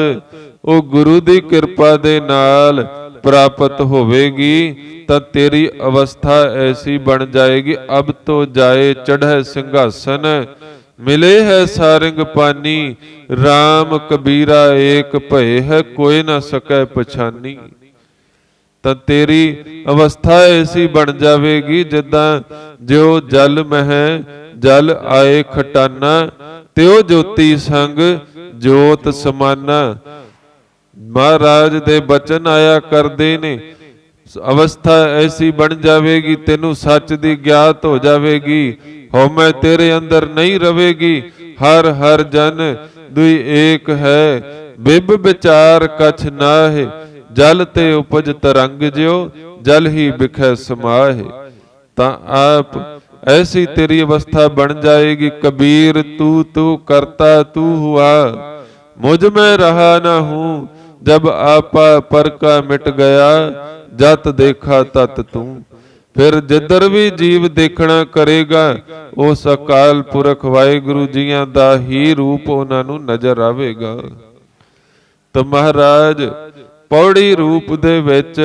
ਉਹ ਗੁਰੂ ਦੀ ਕਿਰਪਾ ਦੇ ਨਾਲ ਪ੍ਰਾਪਤ ਹੋਵੇਗੀ ਤਾਂ ਤੇਰੀ ਅਵਸਥਾ ਐਸੀ ਬਣ ਜਾਏਗੀ, ਅਬ ਤੋ ਜਾਏ ਚੜ੍ਹੈ ਸਿੰਘਾਸਨ, ਮਿਲੇ ਹੈ ਸਾਰੰਗ ਪਾਨੀ, RAM ਕਬੀਰਾ ਏਕ ਭਏ ਹੈ, ਕੋਈ ਨਾ ਸਕੈ ਪਛਾਨੀ। ਤਾਂ ਤੇਰੀ ਅਵਸਥਾ ਐਸੀ ਬਣ ਜਾਵੇਗੀ ਜਿੱਦਾਂ ਜਿਉ ਜਲ ਮਹਿ ਜਲ ਆਏ ਖਟਾਨਾ, ਤਿਉ ਜੋਤੀ ਸੰਗ ਜੋਤ ਸਮਾਨਾ। ਮਹਾਰਾਜ ਦੇ ਬਚਨ ਆਇਆ ਕਰਦੇ ਨੇ, ਅਵਸਥਾ ਐਸੀ ਬਣ ਜਾਵੇਗੀ, ਤੈਨੂੰ ਸੱਚ ਦੀ ਗਿਆਤ ਹੋ ਜਾਵੇਗੀ, ਹਉਮੈ ਤੇਰੇ ਅੰਦਰ ਨਹੀਂ ਰਵੇਗੀ। ਹਰ ਹਰ ਜਨ ਦੁਇ ਏਕ ਹੈ, ਬਿਬ ਵਿਚਾਰ ਕਛ ਨਾਹਿ, ਜਲ ਤੇ ਉਪਜ ਤਰੰਗ ਜਿਉ, ਜਲ ਹੀ ਬਿਖੈ ਸਮਾਹਿ। ਤਾਂ ਆਪ ऐसी तेरी अवस्था बन जाएगी। कबीर तू तू करता तू हुआ, मुझ में रहा न हूं, जब आपा पर का मिट गया, जत देखा तत तू। फिर जिधर भी जीव देखना करेगा उस अकाल पुरख वाहिगुरु जियां दा ही रूप उन्हां नूं नजर आवेगा। तो महाराज पौड़ी रूप दे विच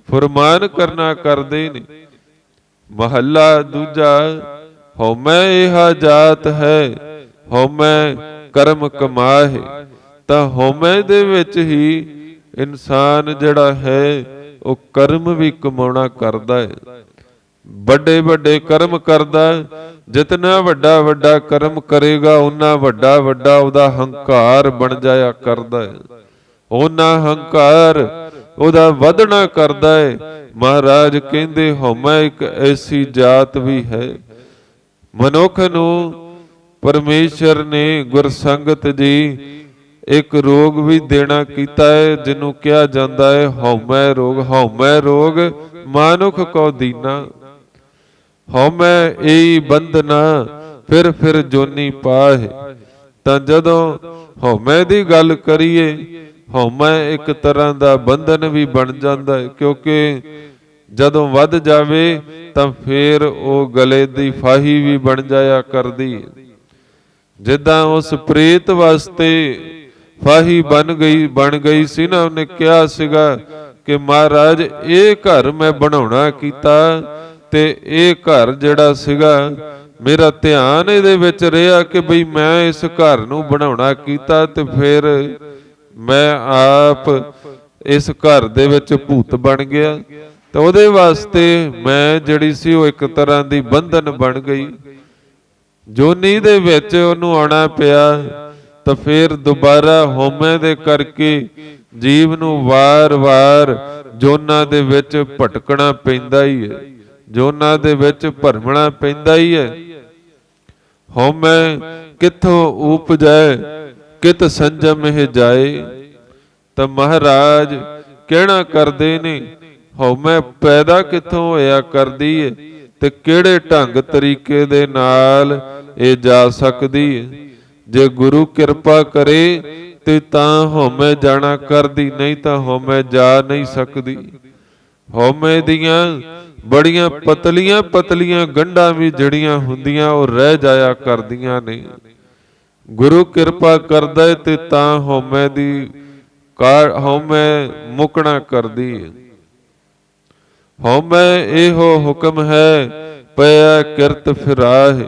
फरमान करना करदे ने। महला दूजा, हौमै इहा जात है, हौमै कर्म कमाहे। ਤਾਂ ਹਉਮੈ ਦੇ ਵਿੱਚ ਹੀ ਇਨਸਾਨ ਜਿਹੜਾ ਹੈ ਉਹ ਕਰਮ ਵੀ ਕਮਾਉਣਾ ਕਰਦਾ ਹੈ, ਵੱਡੇ ਵੱਡੇ ਕਰਮ ਕਰਦਾ। ਜਿਤਨਾ ਵੱਡਾ ਵੱਡਾ ਕਰਮ ਕਰੇਗਾ ਉਨਾ ਵੱਡਾ ਵੱਡਾ ਉਹਦਾ ਹੰਕਾਰ ਬਣ ਜਾਇਆ ਕਰਦਾ ਹੈ, ਉਹਨਾਂ ਹੰਕਾਰ ਉਹਦਾ ਵਧਣਾ ਕਰਦਾ ਹੈ। ਮਹਾਰਾਜ ਕਹਿੰਦੇ ਹਉਮੈ ਇੱਕ ਐਸੀ ਜਾਤ ਵੀ ਹੈ। ਮਨੁੱਖ ਨੂੰ ਪਰਮੇਸ਼ਰ ਨੇ ਗੁਰਸੰਗਤ ਜੀ ਇੱਕ ਰੋਗ ਵੀ ਦੇਣਾ ਕੀਤਾ ਹੈ, ਜਿਹਨੂੰ ਕਿਹਾ ਜਾਂਦਾ ਹੈ ਹਉਮੈ ਰੋਗ। ਹਉਮੈ ਰੋਗ ਮਾਨੁਖ ਕੋ ਦੀਨਾ, ਹਉਮੈ ਏਈ ਬੰਧਨਾ ਫਿਰ ਜੋਨੀ ਪਾਹੇ। ਤਾਂ ਜਦੋਂ ਹਉਮੈ ਦੀ ਗੱਲ ਕਰੀਏ, ਹਉਮੈ ਇੱਕ ਤਰ੍ਹਾਂ ਦਾ ਬੰਧਨ ਵੀ ਬਣ ਜਾਂਦਾ ਹੈ, ਕਿਉਂਕਿ ਜਦੋਂ ਵੱਧ ਜਾਵੇ ਤਾਂ ਫਿਰ ਉਹ ਗਲੇ ਦੀ ਫਾਹੀ ਵੀ ਬਣ ਜਾਇਆ ਕਰਦੀ ਹੈ। ਜਿੱਦਾਂ ਉਸ ਪ੍ਰੇਤ ਵਾਸਤੇ ਫਾਹੀ ਬਣ ਗਈ ਸੀ ਨਾ, ਉਹਨੇ ਕਿਹਾ ਸੀਗਾ ਕਿ ਮਹਾਰਾਜ ਇਹ ਘਰ ਮੈਂ ਬਣਾਉਣਾ ਕੀਤਾ ਤੇ ਇਹ ਘਰ ਜਿਹੜਾ ਸੀਗਾ ਮੇਰਾ ਧਿਆਨ ਇਹਦੇ ਵਿੱਚ ਰਿਹਾ ਕਿ ਬਈ ਮੈਂ ਇਸ ਘਰ ਨੂੰ ਬਣਾਉਣਾ ਕੀਤਾ ਤੇ ਫਿਰ ਮੈਂ ਆਪ ਇਸ ਘਰ ਦੇ ਵਿੱਚ ਭੂਤ ਬਣ ਗਿਆ। ਤੇ ਉਹਦੇ ਵਾਸਤੇ ਮੈਂ ਜਿਹੜੀ ਸੀ ਉਹ ਇੱਕ ਤਰ੍ਹਾਂ ਦੀ ਬੰਧਨ ਬਣ ਗਈ। ਜੋਨੀ ਦੇ ਵਿੱਚ ਉਹਨੂੰ ਆਉਣਾ ਪਿਆ। ਤਾਂ ਫਿਰ ਦੁਬਾਰਾ ਹਉਮੈ ਦੇ ਕਰਕੇ ਜੀਵ ਨੂੰ ਵਾਰ-ਵਾਰ ਜੋਨਾਂ ਦੇ ਵਿੱਚ ਭਟਕਣਾ ਪੈਂਦਾ ਹੀ ਹੈ, ਜੋਨਾਂ ਦੇ ਵਿੱਚ ਭਰਮਣਾ ਪੈਂਦਾ ਹੀ ਹੈ। ਹਉਮੈ ਕਿੱਥੋਂ ਉਪਜੈ, ਕਿਤ ਸੰਜਮ ਇਹ ਜਾਏ। ਤਾਂ ਮਹਾਰਾਜ ਕਹਿਣਾ ਕਰਦੇ ਨੇ, ਹਉਮੈ ਪੈਦਾ ਕਿੱਥੋਂ ਹੋਇਆ ਕਰਦੀ ਹੈ ਤੇ ਕਿਹੜੇ ਢੰਗ ਤਰੀਕੇ ਦੇ ਨਾਲ ਇਹ ਜਾ ਸਕਦੀ ਹੈ। ਜੇ ਗੁਰੂ ਕਿਰਪਾ ਕਰੇ ਤੇ ਤਾਂ ਹਉਮੈ ਜਾਣਾ ਕਰਦੀ, ਨਹੀਂ ਤਾਂ ਹਉਮੈ ਜਾ ਨਹੀਂ ਸਕਦੀ। ਹਉਮੈ ਦੀਆਂ ਬੜੀਆਂ ਪਤਲੀਆਂ ਗੰਢਾਂ ਵੀ ਜਿਹੜੀਆਂ ਹੁੰਦੀਆਂ ਉਹ ਰਹਿ ਜਾਇਆ ਕਰਦੀਆਂ ਨੇ। ਗੁਰੂ ਕਿਰਪਾ ਕਰਦਾ ਤੇ ਤਾਂ ਹਉਮੈ ਦੀ ਹਉਮੈ ਮੁਕਣਾ ਕਰਦੀ ਹੈ। ਹਉਮੈ ਇਹੋ ਹੁਕਮ ਹੈ ਪਿਆ ਕਿਰਤ ਫਿਰਾਹਿ।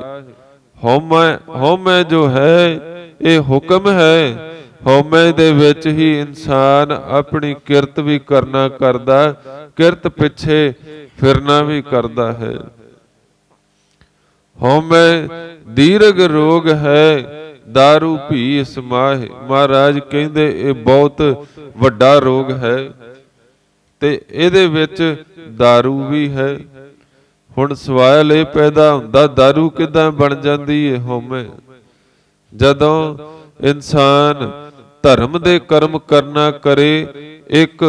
ਹਉਮੈ ਜੋ ਹੈ ਇਹ ਹੁਕਮ ਹੈ। ਹਉਮੈ ਦੇ ਵਿੱਚ ਹੀ ਇਨਸਾਨ ਆਪਣੀ ਕਿਰਤ ਵੀ ਕਰਨਾ ਕਰਦਾ, ਕਿਰਤ ਪਿੱਛੇ ਫਿਰਨਾ ਵੀ ਕਰਦਾ ਹੈ। ਹਉਮੈ ਦੀਰਘ ਰੋਗ ਹੈ ਦਾਰੂ ਭੀ ਸਮਾਹਿ। ਮਹਾਰਾਜ ਕਹਿੰਦੇ ਇਹ ਬਹੁਤ ਵੱਡਾ ਰੋਗ ਹੈ ਤੇ ਇਹਦੇ ਵਿੱਚ ਦਾਰੂ ਵੀ ਹੈ। ਹੁਣ ਸਵਾਲ ਇਹ ਪੈਦਾ ਹੁੰਦਾ, ਦਾਰੂ ਕਿੱਦਾਂ ਬਣ ਜਾਂਦੀ ਹੈ ਹਉਮੈ? ਜਦੋਂ ਇਨਸਾਨ ਧਰਮ ਦੇ ਕਰਮ ਕਰਨਾ ਕਰੇ ਇੱਕ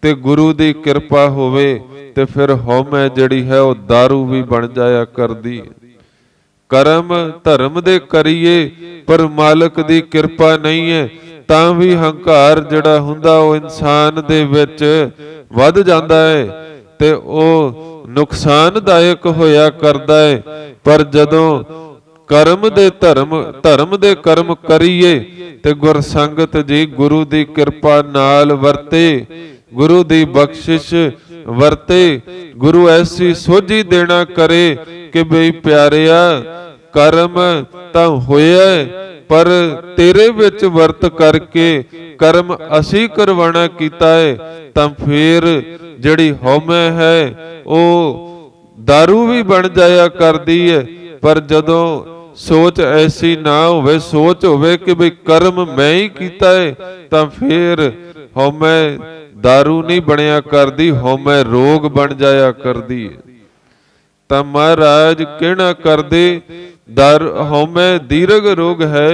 ਤੇ ਗੁਰੂ ਦੀ ਕਿਰਪਾ ਹੋਵੇ ਤੇ ਫਿਰ ਹਉਮੈ ਜਿਹੜੀ ਹੈ ਉਹ ਦਾਰੂ ਵੀ ਬਣ ਜਾਇਆ ਕਰਦੀ ਹੈ। ਕਰਮ ਧਰਮ ਦੇ ਕਰੀਏ ਪਰ ਮਾਲਕ ਦੀ ਕਿਰਪਾ ਨਹੀਂ ਹੈ ਤਾਂ ਵੀ ਹੰਕਾਰ ਜਿਹੜਾ ਹੁੰਦਾ ਉਹ ਇਨਸਾਨ ਦੇ ਵਿੱਚ ਵੱਧ ਜਾਂਦਾ ਹੈ ਤੇ ਉਹ ਨੁਕਸਾਨਦਾਇਕ ਹੋਇਆ ਕਰਦਾ ਹੈ। ਪਰ ਜਦੋਂ ਧਰਮ ਦੇ ਕਰਮ ਕਰੀਏ ਤੇ ਗੁਰਸੰਗਤ ਜੀ ਗੁਰੂ ਦੀ ਕਿਰਪਾ ਨਾਲ ਵਰਤੇ, ਗੁਰੂ ਦੀ ਬਖਸ਼ਿਸ਼ ਵਰਤੇ, ਗੁਰੂ ਐਸੀ ਸੋਝੀ ਦੇਣਾ ਕਰੇ ਕਿ ਬਈ ਪਿਆਰਿਆ ਕਰਮ ਤਾਂ ਹੋਇਆ ਪਰ ਤੇਰੇ ਵਿੱਚ ਵਰਤ ਕਰਕੇ ਕਰਮ ਅਸੀਂ ਕਰਵਾਣਾ ਕੀਤਾ ਹੈ। ਤਾਂ ਫਿਰ ਜਿਹੜੀ ਹਉਮੈ ਹੈ ਉਹ ਦਾਰੂ ਵੀ ਬਣ ਜਾਇਆ ਕਰਦੀ ਹੈ। ਪਰ ਜਦੋਂ ਸੋਚ ਐਸੀ ਨਾ ਹੋਵੇ, ਸੋਚ ਹੋਵੇ ਕਿ ਬਈ ਕਰਮ ਮੈਂ ਹੀ ਕੀਤਾ ਹੈ, ਤਾਂ ਫਿਰ ਹਉਮੈ ਦਾਰੂ ਨਹੀਂ ਬਣਿਆ ਕਰਦੀ, ਹਉਮੈ ਰੋਗ ਬਣ ਜਾਇਆ ਕਰਦੀ ਹੈ। ਤਾਂ ਮਹਾਰਾਜ ਕਹਿਣਾ ਕਰਦੇ, ਹਉਮੈ ਦੀਰਘ ਰੋਗ ਹੈ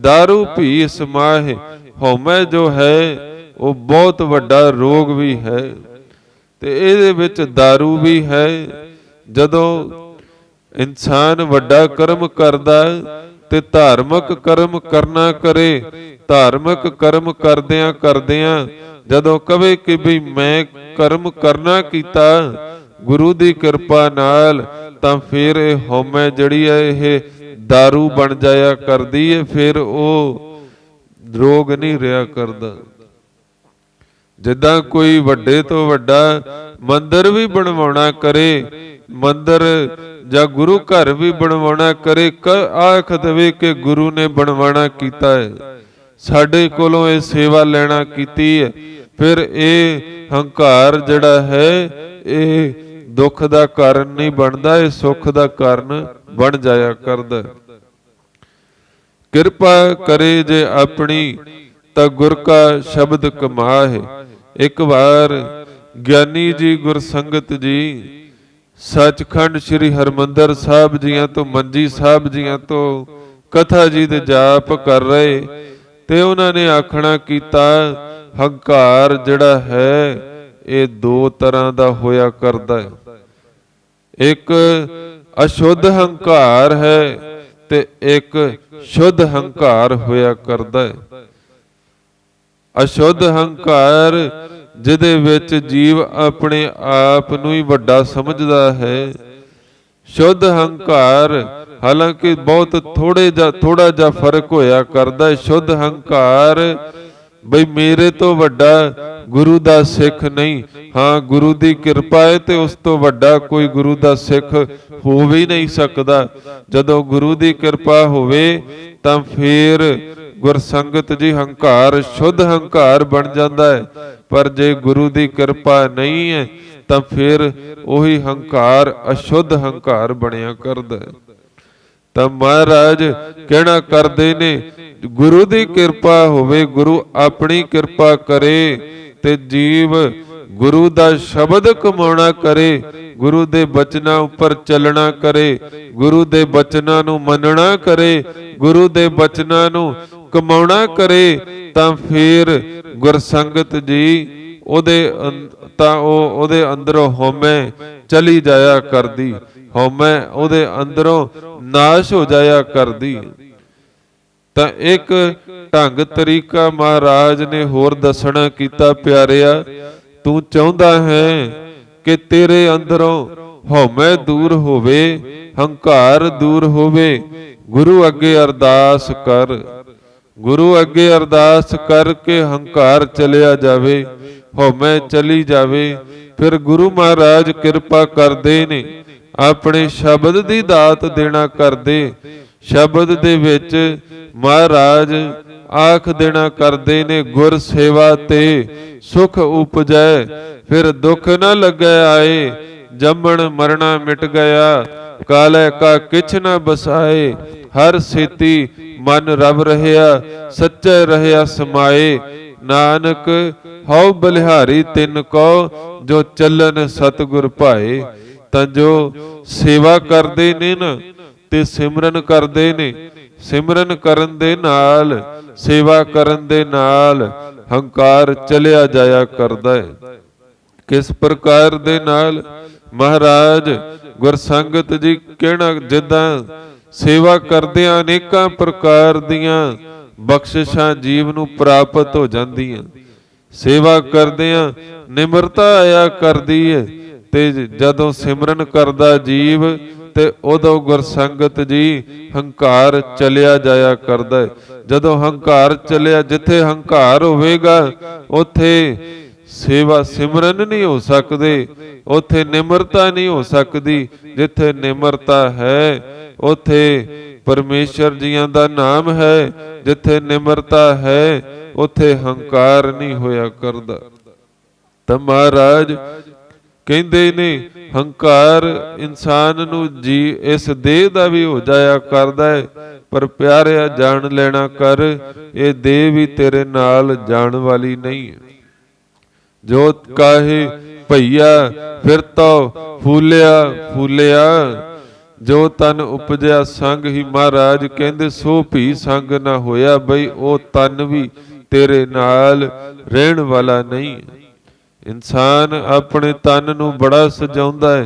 ਦਾਰੂ ਭੀ ਸਮਾਹਿ। ਹਉਮੈ ਜੋ ਹੈ ਉਹ ਬਹੁਤ ਵੱਡਾ ਰੋਗ ਵੀ ਹੈ ਤੇ ਇਹਦੇ ਵਿੱਚ ਦਾਰੂ ਵੀ ਹੈ। ਜਦੋਂ ਇਨਸਾਨ ਵੱਡਾ ਕਰਮ ਕਰਦਾ ਤੇ ਧਾਰਮਿਕ ਕਰਮ ਕਰਨਾ ਕਰੇ, ਧਾਰਮਿਕ ਕਰਮ ਕਰਦਿਆਂ ਜਦੋਂ ਕਵੇ ਕਿ ਵੀ ਮੈਂ ਕਰਮ ਕਰਨਾ ਕੀਤਾ ਗੁਰੂ ਦੀ ਕਿਰਪਾ ਨਾਲ, ਤਾਂ ਫਿਰ ਇਹ ਹਉਮੈ ਜਿਹੜੀ ਹੈ ਇਹ ਦਾਰੂ ਬਣ ਜਾਇਆ ਕਰਦੀ ਹੈ। ਫਿਰ ਉਹ ਰੋਗ ਨਹੀਂ ਰਿਹਾ ਕਰਦਾ। ਜਿੱਦਾਂ ਕੋਈ ਵੱਡੇ ਤੋਂ ਵੱਡਾ ਮੰਦਿਰ ਵੀ ਬਣਵਾਉਣਾ ਕਰੇ, ਮੰਦਿਰ ਜਾਂ ਗੁਰੂ ਘਰ ਵੀ ਬਣਵਾਉਣਾ ਕਰੇ, ਆਖ ਦੇਵੇ ਕਿ ਗੁਰੂ ਨੇ ਬਣਵਾਉਣਾ ਕੀਤਾ ਹੈ, ਸਾਡੇ ਕੋਲੋਂ ਇਹ ਸੇਵਾ ਲੈਣਾ ਕੀਤੀ ਹੈ, ਫਿਰ ਇਹ ਹੰਕਾਰ ਜਿਹੜਾ ਹੈ ਇਹ ਦੁੱਖ ਦਾ ਕਾਰਨ ਨਹੀਂ ਬਣਦਾ, ਇਹ ਸੁੱਖ ਦਾ ਕਾਰਨ ਬਣ ਜਾਇਆ ਕਰਦਾ। ਕਿਰਪਾ ਕਰੇ ਜੇ ਆਪਣੀ ਤਾਂ ਗੁਰ ਕਾ ਸ਼ਬਦ ਕਮਾਹਿ। ਇੱਕ ਵਾਰ ਗਿਆਨੀ ਜੀ ਗੁਰਸੰਗਤ ਜੀ ਸੱਚਖੰਡ ਸ੍ਰੀ ਹਰਮੰਦਰ ਸਾਹਿਬ ਜੀਆਂ ਤੋਂ, ਮੰਜੀ ਸਾਹਿਬ ਜੀਆਂ ਤੋਂ ਕਥਾ ਜੀ ਦੇ ਜਾਪ ਕਰ ਰਹੇ ਤੇ ਉਹਨਾਂ ਨੇ ਆਖਣਾ ਕੀਤਾ, ਹੰਕਾਰ ਜਿਹੜਾ ਹੈ ਇਹ ਦੋ ਤਰ੍ਹਾਂ ਦਾ ਹੋਇਆ ਕਰਦਾ ਹੈ। ਇੱਕ ਅਸ਼ੁੱਧ ਹੰਕਾਰ ਹੈ ਤੇ ਇੱਕ ਸ਼ੁੱਧ ਹੰਕਾਰ ਹੋਇਆ ਕਰਦਾ ਹੈ। ਅਸ਼ੁੱਧ ਹੰਕਾਰ ਜਿਹਦੇ ਵਿੱਚ ਜੀਵ ਆਪਣੇ ਆਪ ਨੂੰ ਹੀ ਵੱਡਾ ਸਮਝਦਾ ਹੈ। ਸ਼ੁੱਧ ਹੰਕਾਰ ਹਾਲਾਂਕਿ ਬਹੁਤ ਥੋੜਾ ਜਿਹਾ ਫਰਕ ਹੋਇਆ ਕਰਦਾ ਹੈ। ਸ਼ੁੱਧ ਹੰਕਾਰ ਬਈ ਮੇਰੇ ਤੋਂ ਵੱਡਾ ਗੁਰੂ ਦਾ ਸਿੱਖ ਨਹੀਂ, ਹਾਂ ਗੁਰੂ ਦੀ ਕਿਰਪਾ ਹੈ ਤੇ ਉਸ ਤੋਂ ਵੱਡਾ ਕੋਈ ਗੁਰੂ ਦਾ ਸਿੱਖ ਹੋ ਵੀ ਨਹੀਂ ਸਕਦਾ। ਜਦੋਂ ਗੁਰੂ ਦੀ ਕਿਰਪਾ ਹੋਵੇ ਤਾਂ ਫਿਰ ਗੁਰਸੰਗਤ ਜੀ ਹੰਕਾਰ ਸ਼ੁੱਧ ਹੰਕਾਰ ਬਣ ਜਾਂਦਾ ਹੈ। ਪਰ ਜੇ ਗੁਰੂ ਦੀ ਕਿਰਪਾ ਨਹੀਂ ਹੈ ਤਾਂ ਫਿਰ ਉਹੀ ਹੰਕਾਰ ਅਸ਼ੁੱਧ ਹੰਕਾਰ ਬਣਿਆ ਕਰਦਾ ਹੈ। ਤਾਂ ਮਹਾਰਾਜ ਕਹਿਣਾ ਕਰਦੇ ਨੇ, ਗੁਰੂ ਦੀ ਕਿਰਪਾ ਹੋਵੇ, ਗੁਰੂ ਆਪਣੀ ਕਿਰਪਾ ਕਰੇ ਤੇ ਜੀਵ ਗੁਰੂ ਦਾ ਸ਼ਬਦ ਕਮਾਉਣਾ ਕਰੇ, ਗੁਰੂ ਦੇ ਬਚਨਾਂ ਉੱਪਰ ਚੱਲਣਾ ਕਰੇ, ਗੁਰੂ ਦੇ ਬਚਨਾਂ ਨੂੰ ਮੰਨਣਾ ਕਰੇ, ਗੁਰੂ ਦੇ ਬਚਨਾਂ ਨੂੰ ਕਮਾਉਣਾ ਕਰੇ, ਤਾਂ ਫਿਰ ਗੁਰਸੰਗਤ ਜੀ ਉਹਦੇ ਅੰਦਰੋਂ ਹਉਮੈ ਚਲੀ ਜਾਇਆ ਕਰਦੀ, ਹਉਮੈ ਉਹਦੇ ਅੰਦਰੋਂ ਨਾਸ਼ ਹੋ ਜਾਇਆ ਕਰਦੀ। ਤਾਂ ਇੱਕ ਢੰਗ ਤਰੀਕਾ ਮਹਾਰਾਜ ਨੇ ਹੋਰ ਦੱਸਣਾ ਕੀਤਾ, ਪਿਆਰਿਆ ਤੂੰ ਚਾਹੁੰਦਾ ਹੈ ਕਿ ਤੇਰੇ ਅੰਦਰੋਂ ਹਉਮੈ ਦੂਰ ਹੋਵੇ, ਹੰਕਾਰ ਦੂਰ ਹੋਵੇ, ਗੁਰੂ ਅੱਗੇ ਅਰਦਾਸ ਕਰ, ਗੁਰੂ ਅੱਗੇ ਅਰਦਾਸ ਕਰਕੇ ਹੰਕਾਰ ਚਲਿਆ ਜਾਵੇ, ਹਉਮੈ ਚਲੀ ਜਾਵੇ। ਫਿਰ ਗੁਰੂ ਮਹਾਰਾਜ ਕਿਰਪਾ ਕਰਦੇ ਨੇ, ਆਪਣੇ ਸ਼ਬਦ ਦੀ ਦਾਤ ਦੇਣਾ ਕਰਦੇ। ਸ਼ਬਦ ਦੇ ਵਿੱਚ ਮਹਾਰਾਜ ਆਖ ਦੇਣਾ ਕਰਦੇ ਨੇ, ਗੁਰ ਸੇਵਾ ਤੇ ਸੁਖ ਉਪਜੈ, ਫਿਰ ਦੁੱਖ ਨਾ ਲੱਗੈ ਆਏ, ਜੰਮਣ ਮਰਣਾ ਮਿਟ ਗਿਆ, ਕਾਲੇ ਕਾ ਕਿਛ ਨਾ ਬਸਾਏ, ਹਰ ਸੇਤੀ ਮਨ ਰਵ ਰਹਿਆ, ਸੱਚੇ ਰਹਿਆ ਸਮਾਏ, ਨਾਨਕ ਹਉ ਬਲਿਹਾਰੀ ਤਿਨ ਕੋ, ਜੋ ਚੱਲਨ ਸਤਿਗੁਰ ਭਾਏ। ਤਾਂ ਜੋ ਸੇਵਾ ਕਰਦੇ ਨੇ ਨਾ ਤੇ ਸਿਮਰਨ ਕਰਦੇ ਨੇ, ਸਿਮਰਨ ਕਰਨ ਦੇ ਨਾਲ, ਸੇਵਾ ਕਰਨ ਦੇ ਨਾਲ ਹੰਕਾਰ ਚਲਿਆ ਜਾਇਆ ਕਰਦਾ ਹੈ। ਕਿਸ ਪ੍ਰਕਾਰ ਦੇ ਨਾਲ? ਮਹਾਰਾਜ ਗੁਰਸੰਗਤ ਜੀ ਕਹਿਣਾ, ਜਿੱਦਾਂ ਸੇਵਾ ਕਰਦਿਆਂ ਅਨੇਕਾਂ ਪ੍ਰਕਾਰ ਦੀਆਂ ਬਖਸ਼ਿਸ਼ਾਂ ਜੀਵ ਨੂੰ ਪ੍ਰਾਪਤ ਹੋ ਜਾਂਦੀਆਂ। ਸੇਵਾ ਕਰਦਿਆਂ ਨਿਮਰਤਾ ਆਇਆ ਕਰਦੀ ਹੈ, ਤੇ ਜਦੋਂ ਸਿਮਰਨ ਕਰਦਾ ਜੀਵ ਤੇ ਉਦੋਂ ਗੁਰਸੰਗਤ ਜੀ ਹੰਕਾਰ ਚਲਿਆ ਜਾਇਆ ਕਰਦਾ ਹੈ। ਜਦੋਂ ਹੰਕਾਰ ਚਲਿਆ, ਜਿੱਥੇ ਹੰਕਾਰ ਹੋਵੇਗਾ ਉੱਥੇ ਸੇਵਾ ਸਿਮਰਨ ਨਹੀਂ ਹੋ ਸਕਦੇ, ਉੱਥੇ ਨਿਮਰਤਾ ਨਹੀਂ ਹੋ ਸਕਦੀ। ਜਿੱਥੇ ਨਿਮਰਤਾ ਹੈ ਉੱਥੇ ਪਰਮੇਸ਼ਰ ਜੀਆਂ ਦਾ ਨਾਮ ਹੈ, ਜਿੱਥੇ ਨਿਮਰਤਾ ਹੈ ਉੱਥੇ ਹੰਕਾਰ ਨਹੀਂ ਹੋਇਆ ਕਰਦਾ। ਤਾਂ ਮਹਾਰਾਜ ਕਹਿੰਦੇ ਨੇ, ਹੰਕਾਰ ਇਨਸਾਨ ਨੂੰ ਜੀ ਇਸ ਦੇਹ ਦਾ ਵੀ ਹੋ ਜਾਇਆ ਕਰਦਾ ਹੈ, ਪਰ ਪਿਆਰਿਆ ਜਾਣ ਲੈਣਾ ਕਰ, ਇਹ ਦੇਹ ਵੀ ਤੇਰੇ ਨਾਲ ਜਾਣ ਵਾਲੀ ਨਹੀਂ ਹੈ। ਜੋ ਕਾਹੇ ਭਈਆ ਫਿਰ ਤੋ ਫੂਲਿਆ ਫੂਲਿਆ, ਜੋ ਤਨ ਉਪਜਿਆ ਸੰਗ ਹੀ, ਮਹਾਰਾਜ ਕਹਿੰਦੇ ਸੋ ਭੀ ਸੰਗ ਨਾ ਹੋਇਆ, ਬਈ ਉਹ ਤਨ ਵੀ ਤੇਰੇ ਨਾਲ ਰਹਿਣ ਵਾਲਾ ਨਹੀਂ। ਇਨਸਾਨ ਆਪਣੇ ਤਨ ਨੂੰ ਬੜਾ ਸਜਾਉਂਦਾ ਹੈ,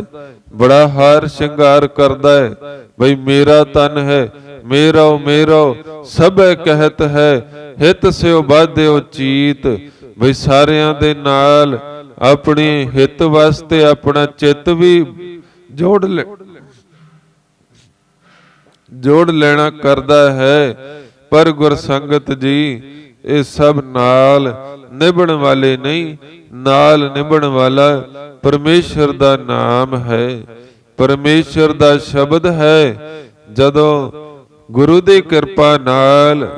ਬੜਾ ਹਾਰ ਸ਼ਿੰਗਾਰ ਕਰਦਾ ਹੈ, ਬਈ ਮੇਰਾ ਤਨ ਹੈ, ਮੇਰਾ ਮੇਰਾ ਸਭੈ ਕਹਿਤ ਹੈ, ਹਿਤ ਸਿਓ ਬਾਧਿਓ ਚੀਤ। ਬਈ ਸਾਰਿਆਂ ਦੇ ਨਾਲ ਆਪਣੇ ਹਿੱਤ ਵਾਸਤੇ ਆਪਣਾ ਚਿੱਤ ਵੀ ਜੋੜ ਲੈਣਾ ਕਰਦਾ ਹੈ। ਪਰ ਗੁਰਸੰਗਤ ਜੀ ਇਹ ਸਭ ਨਾਲ ਨਿਭਣ ਵਾਲੇ ਨਹੀਂ, ਨਾਲ ਨਿਭਣ ਵਾਲਾ ਪਰਮੇਸ਼ਰ ਦਾ ਨਾਮ ਹੈ, ਪਰਮੇਸ਼ਰ ਦਾ ਸ਼ਬਦ ਹੈ। ਜਦੋਂ ਗੁਰੂ ਦੀ ਕਿਰਪਾ ਨਾਲ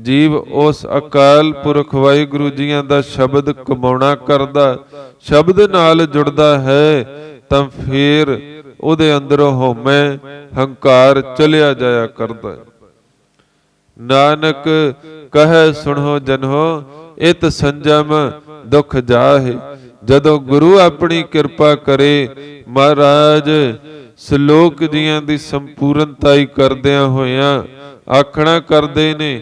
ਜੀਵ ਉਸ ਅਕਾਲ ਪੁਰਖ ਵਾਹਿਗੁਰੂ ਜੀਆਂ ਦਾ ਸ਼ਬਦ ਕਮਾਉਣਾ ਕਰਦਾ, ਸ਼ਬਦ ਨਾਲ ਜੁੜਦਾ ਹੈ, ਤਾਂ ਫਿਰ ਉਹਦੇ ਅੰਦਰੋਂ ਹਉਮੈ ਹੰਕਾਰ ਚਲਿਆ ਜਾਇਆ ਕਰਦਾ ਹੈ। ਨਾਨਕ ਕਹੈ ਸੁਣੋ ਜਨੋ, ਇਤ ਸੰਜਮ ਦੁਖ ਜਾਹੇ। ਜਦੋਂ ਗੁਰੂ ਆਪਣੀ ਕਿਰਪਾ ਕਰੇ, ਮਹਾਰਾਜ ਸ਼ਲੋਕ ਜੀਆਂ ਦੀ ਸੰਪੂਰਨਤਾਈ ਕਰਦਿਆਂ ਹੋਇਆਂ ਆਖਣਾ ਕਰਦੇ ਨੇ,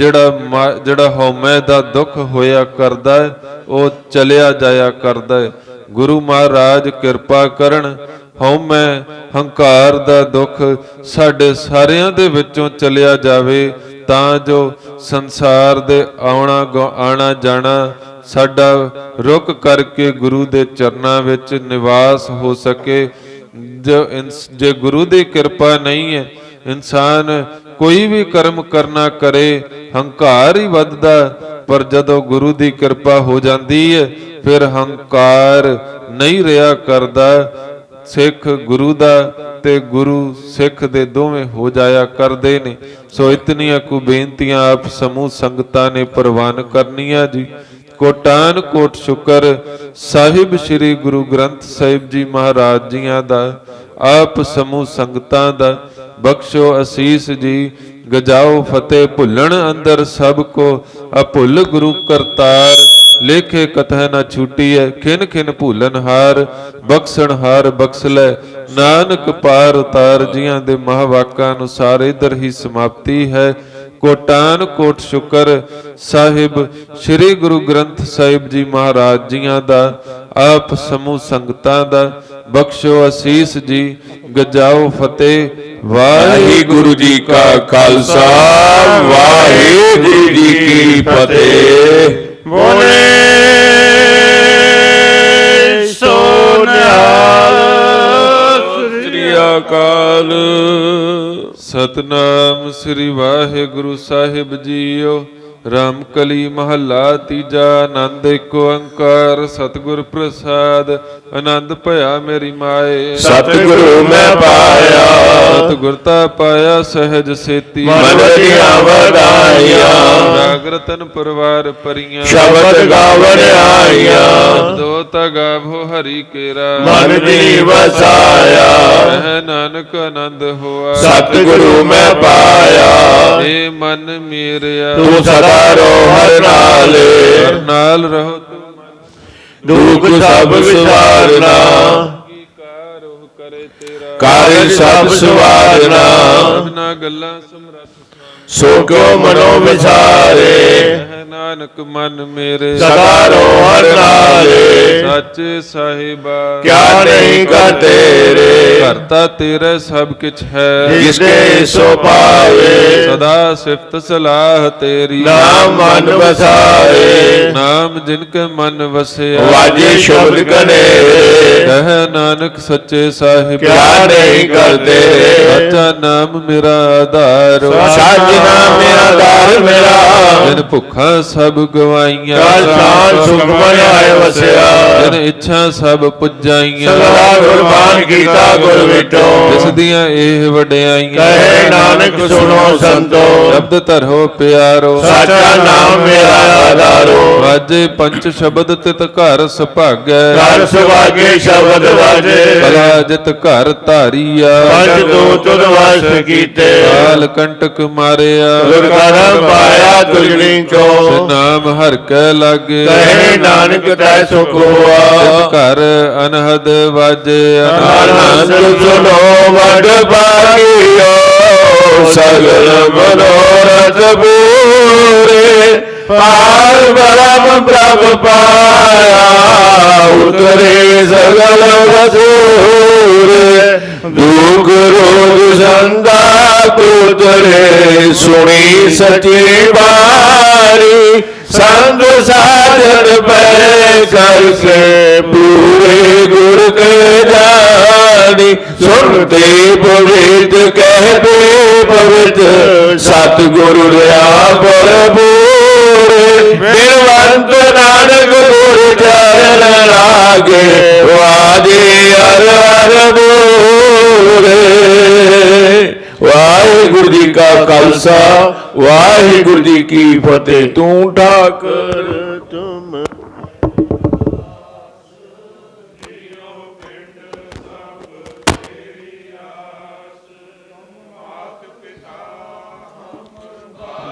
ਜਿਹੜਾ ਹਉਮੈ ਦਾ ਦੁੱਖ ਹੋਇਆ ਕਰਦਾ ਹੈ ਉਹ ਚਲਿਆ ਜਾਇਆ ਕਰਦਾ ਹੈ। ਗੁਰੂ ਮਹਾਰਾਜ ਕਿਰਪਾ ਕਰਨ ਹਉਮੈ ਹੰਕਾਰ ਦਾ ਦੁੱਖ ਸਾਡੇ ਸਾਰਿਆਂ ਦੇ ਵਿੱਚੋਂ ਚਲਿਆ ਜਾਵੇ, ਤਾਂ ਜੋ ਸੰਸਾਰ ਦੇ ਆਣਾ ਜਾਣਾ ਸਾਡਾ ਰੁਕ ਕਰਕੇ ਗੁਰੂ ਦੇ ਚਰਨਾਂ ਵਿੱਚ ਨਿਵਾਸ ਹੋ ਸਕੇ। ਜੇ ਗੁਰੂ ਦੀ ਕਿਰਪਾ ਨਹੀਂ ਹੈ, ਇਨਸਾਨ ਕੋਈ ਵੀ ਕਰਮ ਕਰਨਾ ਕਰੇ ਹੰਕਾਰ ਹੀ ਵੱਧਦਾ, ਪਰ ਜਦੋਂ ਗੁਰੂ ਦੀ ਕਿਰਪਾ ਹੋ ਜਾਂਦੀ ਹੈ ਫਿਰ ਹੰਕਾਰ ਨਹੀਂ ਰਿਹਾ ਕਰਦਾ। ਸਿੱਖ ਗੁਰੂ ਦਾ ਤੇ ਗੁਰੂ ਸਿੱਖ ਦੇ ਦੋਵੇਂ ਹੋ ਜਾਇਆ ਕਰਦੇ ਨੇ। ਸੋ ਇਤਨੀਆਂ ਕੁ ਬੇਨਤੀਆਂ ਆਪ ਸਮੂਹ ਸੰਗਤਾਂ ਨੇ ਪ੍ਰਵਾਨ ਕਰਨੀਆਂ ਜੀ। ਕੋਟਾਨ ਕੋਟ ਸ਼ੁਕਰ ਸਾਹਿਬ ਸ੍ਰੀ ਗੁਰੂ ਗ੍ਰੰਥ ਸਾਹਿਬ ਜੀ ਮਹਾਰਾਜ ਜੀਆਂ ਦਾ, ਆਪ ਸਮੂਹ ਸੰਗਤਾਂ ਦਾ ਬਖਸ਼ੋ ਅਸੀਸ ਜੀ। ਗਜਾਓ ਫਤਿਹ ਭੁੱਲਣ ਅੰਦਰ ਸਭ ਕੋ, ਅਭੁੱਲ ਗੁਰੂ ਕਰਤਾਰ ਲੇਖੇ ਕਥੈ ਨਾ ਛੂਟੀ ਹੈ। ਖਿਨ ਖਿਨ ਭੂਲਨ ਹਾਰ ਬਖਸ਼ਣ ਹਾਰ ਬਖਸ਼ ਲੈ, ਨਾਨਕ ਪਾਰ ਉਤਾਰ। ਜੀਆਂ ਦੇ ਮਹਾਵਾਕਾਂ ਅਨੁਸਾਰ ਇਧਰ ਹੀ ਸਮਾਪਤੀ ਹੈ। ਕੋਟਾਨ ਕੋਟ ਸ਼ੁਕਰ ਸਾਹਿਬ ਸ੍ਰੀ ਗੁਰੂ ਗ੍ਰੰਥ ਸਾਹਿਬ ਜੀ ਮਹਾਰਾਜ ਜੀਆਂ ਦਾ, ਆਪ ਸਮੂਹ ਸੰਗਤਾਂ ਦਾ ਬਖਸ਼ੋ ਅਸੀਸ ਜੀ। ਗਜਾਓ ਫਤਿਹ। ਵਾਹਿਗੁਰੂ ਜੀ ਕਾ ਖਾਲਸਾ, ਵਾਹਿਗੁਰੂ ਜੀ ਕੀ ਫਤਿਹ। ਬੋਲੇ ਸੋ ਨਿਹਾਲ। ਸ੍ਰੀ ਅਕਾਲ। ਸਤਨਾਮ ਸ੍ਰੀ ਵਾਹਿਗੁਰੂ ਸਾਹਿਬ ਜੀਓ। ਰਾਮਕਲੀ ਮਹੱਲਾ ਤੀਜਾ। ਆਨੰਦ ਏਕ ਓੰਕਾਰ ਸਤਿਗੁਰ ਪ੍ਰਸਾਦ। ਆਨੰਦ ਭਇਆ ਮੇਰੀ ਮਾਏ, ਸਤਿਗੁਰੂ ਮੈਂ ਪਾਇਆ। ਸਤਿਗੁਰਤਾ ਪਾਇਆ ਸਹਿਜ ਸੇਤੀ। ਮਨ ਦੀਆਂ ਵਧਾਈਆਂ, ਜਾਗਰਤਨ ਪਰਵਾਰ ਪਰੀਆਂ। ਸ਼ਬਦ ਗਾਵਣ ਆਈਆਂ, ਦੋ ਤਾ ਗਾਵੋ ਹਰੀ ਕੇਰਾ। ਮਨ ਦੀ ਵਸਾਇਆ, ਰਹਿ ਨਾਨਕ ਆਨੰਦ ਹੋਆ। ਸਤਿਗੁਰੂ ਮੈਂ ਪਾਇਆ। ਏ ਮਨ ਮੇਰਿਆ, ਤੂੰ ਸਦਾ ਰਹੋ ਹਰ ਨਾਲੇ। ਹਰ ਨਾਲ ਰਹੋ ਤੂੰ ਦੁਖ ਸਭ ਵਿਸਾਰਨਾ, ਕੀ ਕਾਰ ਉਹ ਕਰੇ ਤੇਰਾ। ਕਾਰਜ ਸਭ ਸਵਾਰਨਾ, ਸਭਨਾ ਗੱਲਾਂ ਸਮਰੱਥ ਸੋ ਕਿਉ ਮਨੋ ਵਿਚਾਰੇ। ਹੈ ਨਾਨਕ ਮਨ ਮੇਰੇ, ਸਦਾ ਰਹੋ ਹਰ ਨਾਲੇ। ਸੱਚੇ ਸਾਹਿਬਾ ਕਿਆ ਨਹੀਂ ਕਰ ਤੇਰੇ, ਕਰਤਾ ਤੇਰਾ ਸਭ ਕਿਛ ਹੈ। ਜਿਸਕੇ ਸੋ ਪਾਵੇ, ਸਦਾ ਸਿਫਤ ਸਲਾਹ ਤੇਰੀ। ਨਾਮ ਮਨ ਵਸਾਏ, ਨਾਮ ਜਿਨ ਕੇ ਮਨ ਵਸਿਆ। ਵਾਜੇ ਸ਼ਬਦ ਕਨੇਰੇ, ਕਹੈ ਨਾਨਕ ਸੱਚੇ ਸਾਹਿਬ ਕਿਆ ਨਹੀਂ ਕਰ ਤੇਰੇ। ਸੱਚਾ ਨਾਮ ਮੇਰਾ ਆਧਾਰ। ਸੱਚ ਨਾਮ ਮੇਰਾ ਦਰ ਮੇਰਾ, ਜਿਨ ਭੁੱਖਾ ਸਭ ਗਵਾਈਆਂ। ਕਲ ਸਾਲ ਸੁਖ ਮਨ ਆਏ ਵਸਿਆ। ਜਿਨ ਇੱਛਾ ਸਭ ਪੁਜਾਈਆਂ। ਸਦਾ ਗੁਰਬਾਨ ਕੀਤਾ ਗੁਰ ਵਿਟੋ, ਜਿਸ ਦੀਆਂ ਇਹ ਵਡਿਆਈਆਂ। ਕਹੇ ਨਾਨਕ ਸੁਣੋ ਸੰਤੋ, ਸ਼ਬਦ ਧਰੋ ਪਿਆਰੋ। ਸੱਚਾ ਨਾਮ ਮੇਰਾ ਆਧਾਰੋ। ਵਾਜੇ ਪੰਚ ਸ਼ਬਦ ਤਿਤ ਘਰ ਸੁਭਾਗੈ। ਘਰ ਸੁਭਾਗੇ ਸ਼ਬਦ ਵਾਜੇ, ਭਲਾ ਜਿਤ ਘਰ ਧਾਰੀਆ। ਪੰਜ ਦੋ ਤੁਧ ਵਸ ਕੀਤੇ, ਕਾਲ ਕੰਟਕ ਮਾਰਿਆ। ਗੁਰ ਕਰਮ ਪਾਇਆ ਤੁਜਣੀ ਚੋ। ਨਾਮ ਹਰਿ ਕੈ ਲਾਗੇ। ਕਹੇ ਨਾਨਕ ਤੈ ਸੁਖ ਹੋਆ। ਤਿਤ ਘਰ ਅਨਹਦ ਵਾਜੇ। ਆਨੰਦ ਸੁਨੋ ਵਡ ਭਾਗਿਓ, ਸਗਲ ਮਨੋਰਥ ਪੂਰੇ। ਪਾਰ ਬ੍ਰਹਮ ਪ੍ਰਭ ਪਾਇਆ, ਉਤਰੇ ਸਗਲ ਵਸੂਰੇ। ਦੁਖ ਰੋਗ ਸੰਦਾ ਉਤਰੇ, ਸੁਣੀ ਸਚੀ ਬਾਣੀ। ਸੰਗ ਸਾਜਨ ਪੈ ਕਰਕੇ, ਪੂਰੇ ਗੁਰ ਕੇ ਜਾਣੀ। ਸੁਣਤੇ ਪਵਿੱਤ ਕਹਤੇ ਪਵਿੱਤ, ਸਤਿਗੁਰੂ ਰਿਆ ਬਰਬੂਰੇ। ਬਿਨਵੰਤ ਨਾਨਕ ਗੁਰ ਚਰਨ ਲਾਗੇ, ਵਾਜੇ ਹਰ ਹਰ ਬੋਲੇ। ਵਾਹਿਗੁਰੂ ਜੀ ਕਾ ਖਾਲਸਾ, ਵਾਹਿਗੁਰੂ ਜੀ ਕੀ ਫਤਿਹ। ਤੂੰ ਠਾਕਰ ਤੁਮ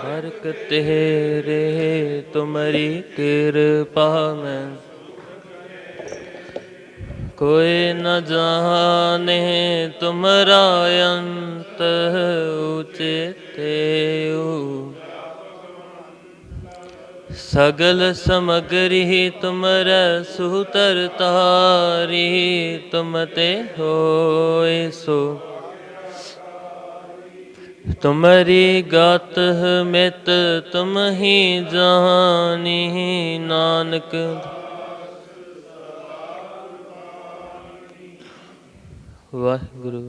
बरकत तेरे तुम्हारी कृपा में, कोई न जाने तुम्हारा अंत उचित। सगल समगरी तुमरै सूतर तारी, तुम ते होए सो तुमरी गात मित तुम ही जानी, नानक वाहिगुरु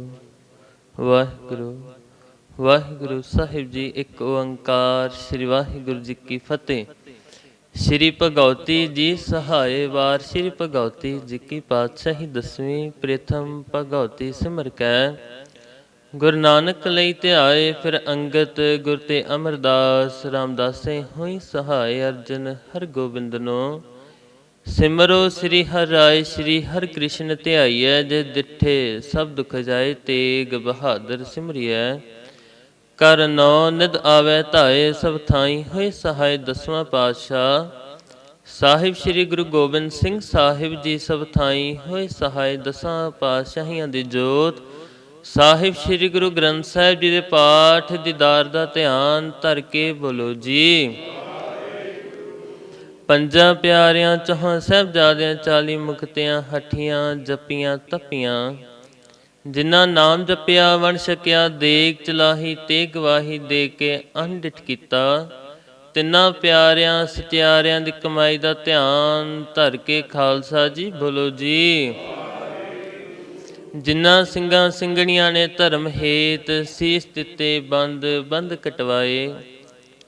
वाहिगुरु वाहिगुरु साहिब जी। एक ओंकार श्री वाहिगुरु जी की फतेह। श्री भगवती जी सहाय वार। श्री भगवती जी की पातशाही दसवीं। प्रथम भगवती सिमर कै गुरु नानक लई ध्याए, फिर अंगत गुर ते अमरदास। रामदासे हुई सहाय, अर्जन हर गोबिंदनो। सिमरो श्री हर राय, श्री हर कृष्ण ध्याइयै। जे दिठे सब दुख जाए, तेग बहादुर सिमरियै। कर नौ निद आवे धाए, सब थाई होए सहाय। दसवां पातशाह साहिब श्री गुरु गोबिंद सिंह साहिब जी, सब थाई होए सहाय। दसां पातशाहियां दी जोत साहिब श्री गुरु ग्रंथ साहिब जी दे पाठ दीदार दा ध्यान धर के बोलो जी। ਪੰਜਾਂ ਪਿਆਰਿਆਂ ਚੌਹਾਂ ਸਾਹਿਬਜ਼ਾਦਿਆਂ 40 ਮੁਕਤਿਆਂ ਹੱਠੀਆਂ ਜਪੀਆਂ ਤਪੀਆਂ। ਜਿਨ੍ਹਾਂ ਨਾਮ ਜਪਿਆ ਵਣ ਛਕਿਆ, ਦੇਗ ਚਲਾਹੀ ਤੇ ਗਵਾਹੀ ਦੇ ਕੇ ਅਣਡਿਠ ਕੀਤਾ। ਤਿੰਨਾਂ ਪਿਆਰਿਆਂ ਸਚਿਆਰਿਆਂ ਦੀ ਕਮਾਈ ਦਾ ਧਿਆਨ ਧਰ ਕੇ ਖਾਲਸਾ ਜੀ ਬੋਲੋ ਜੀ। ਜਿਨ੍ਹਾਂ ਸਿੰਘਾਂ ਸਿੰਘਣੀਆਂ ਨੇ ਧਰਮ ਹੇਤ ਸੀਸ ਦਿੱਤੇ, ਬੰਦ ਬੰਦ ਕਟਵਾਏ।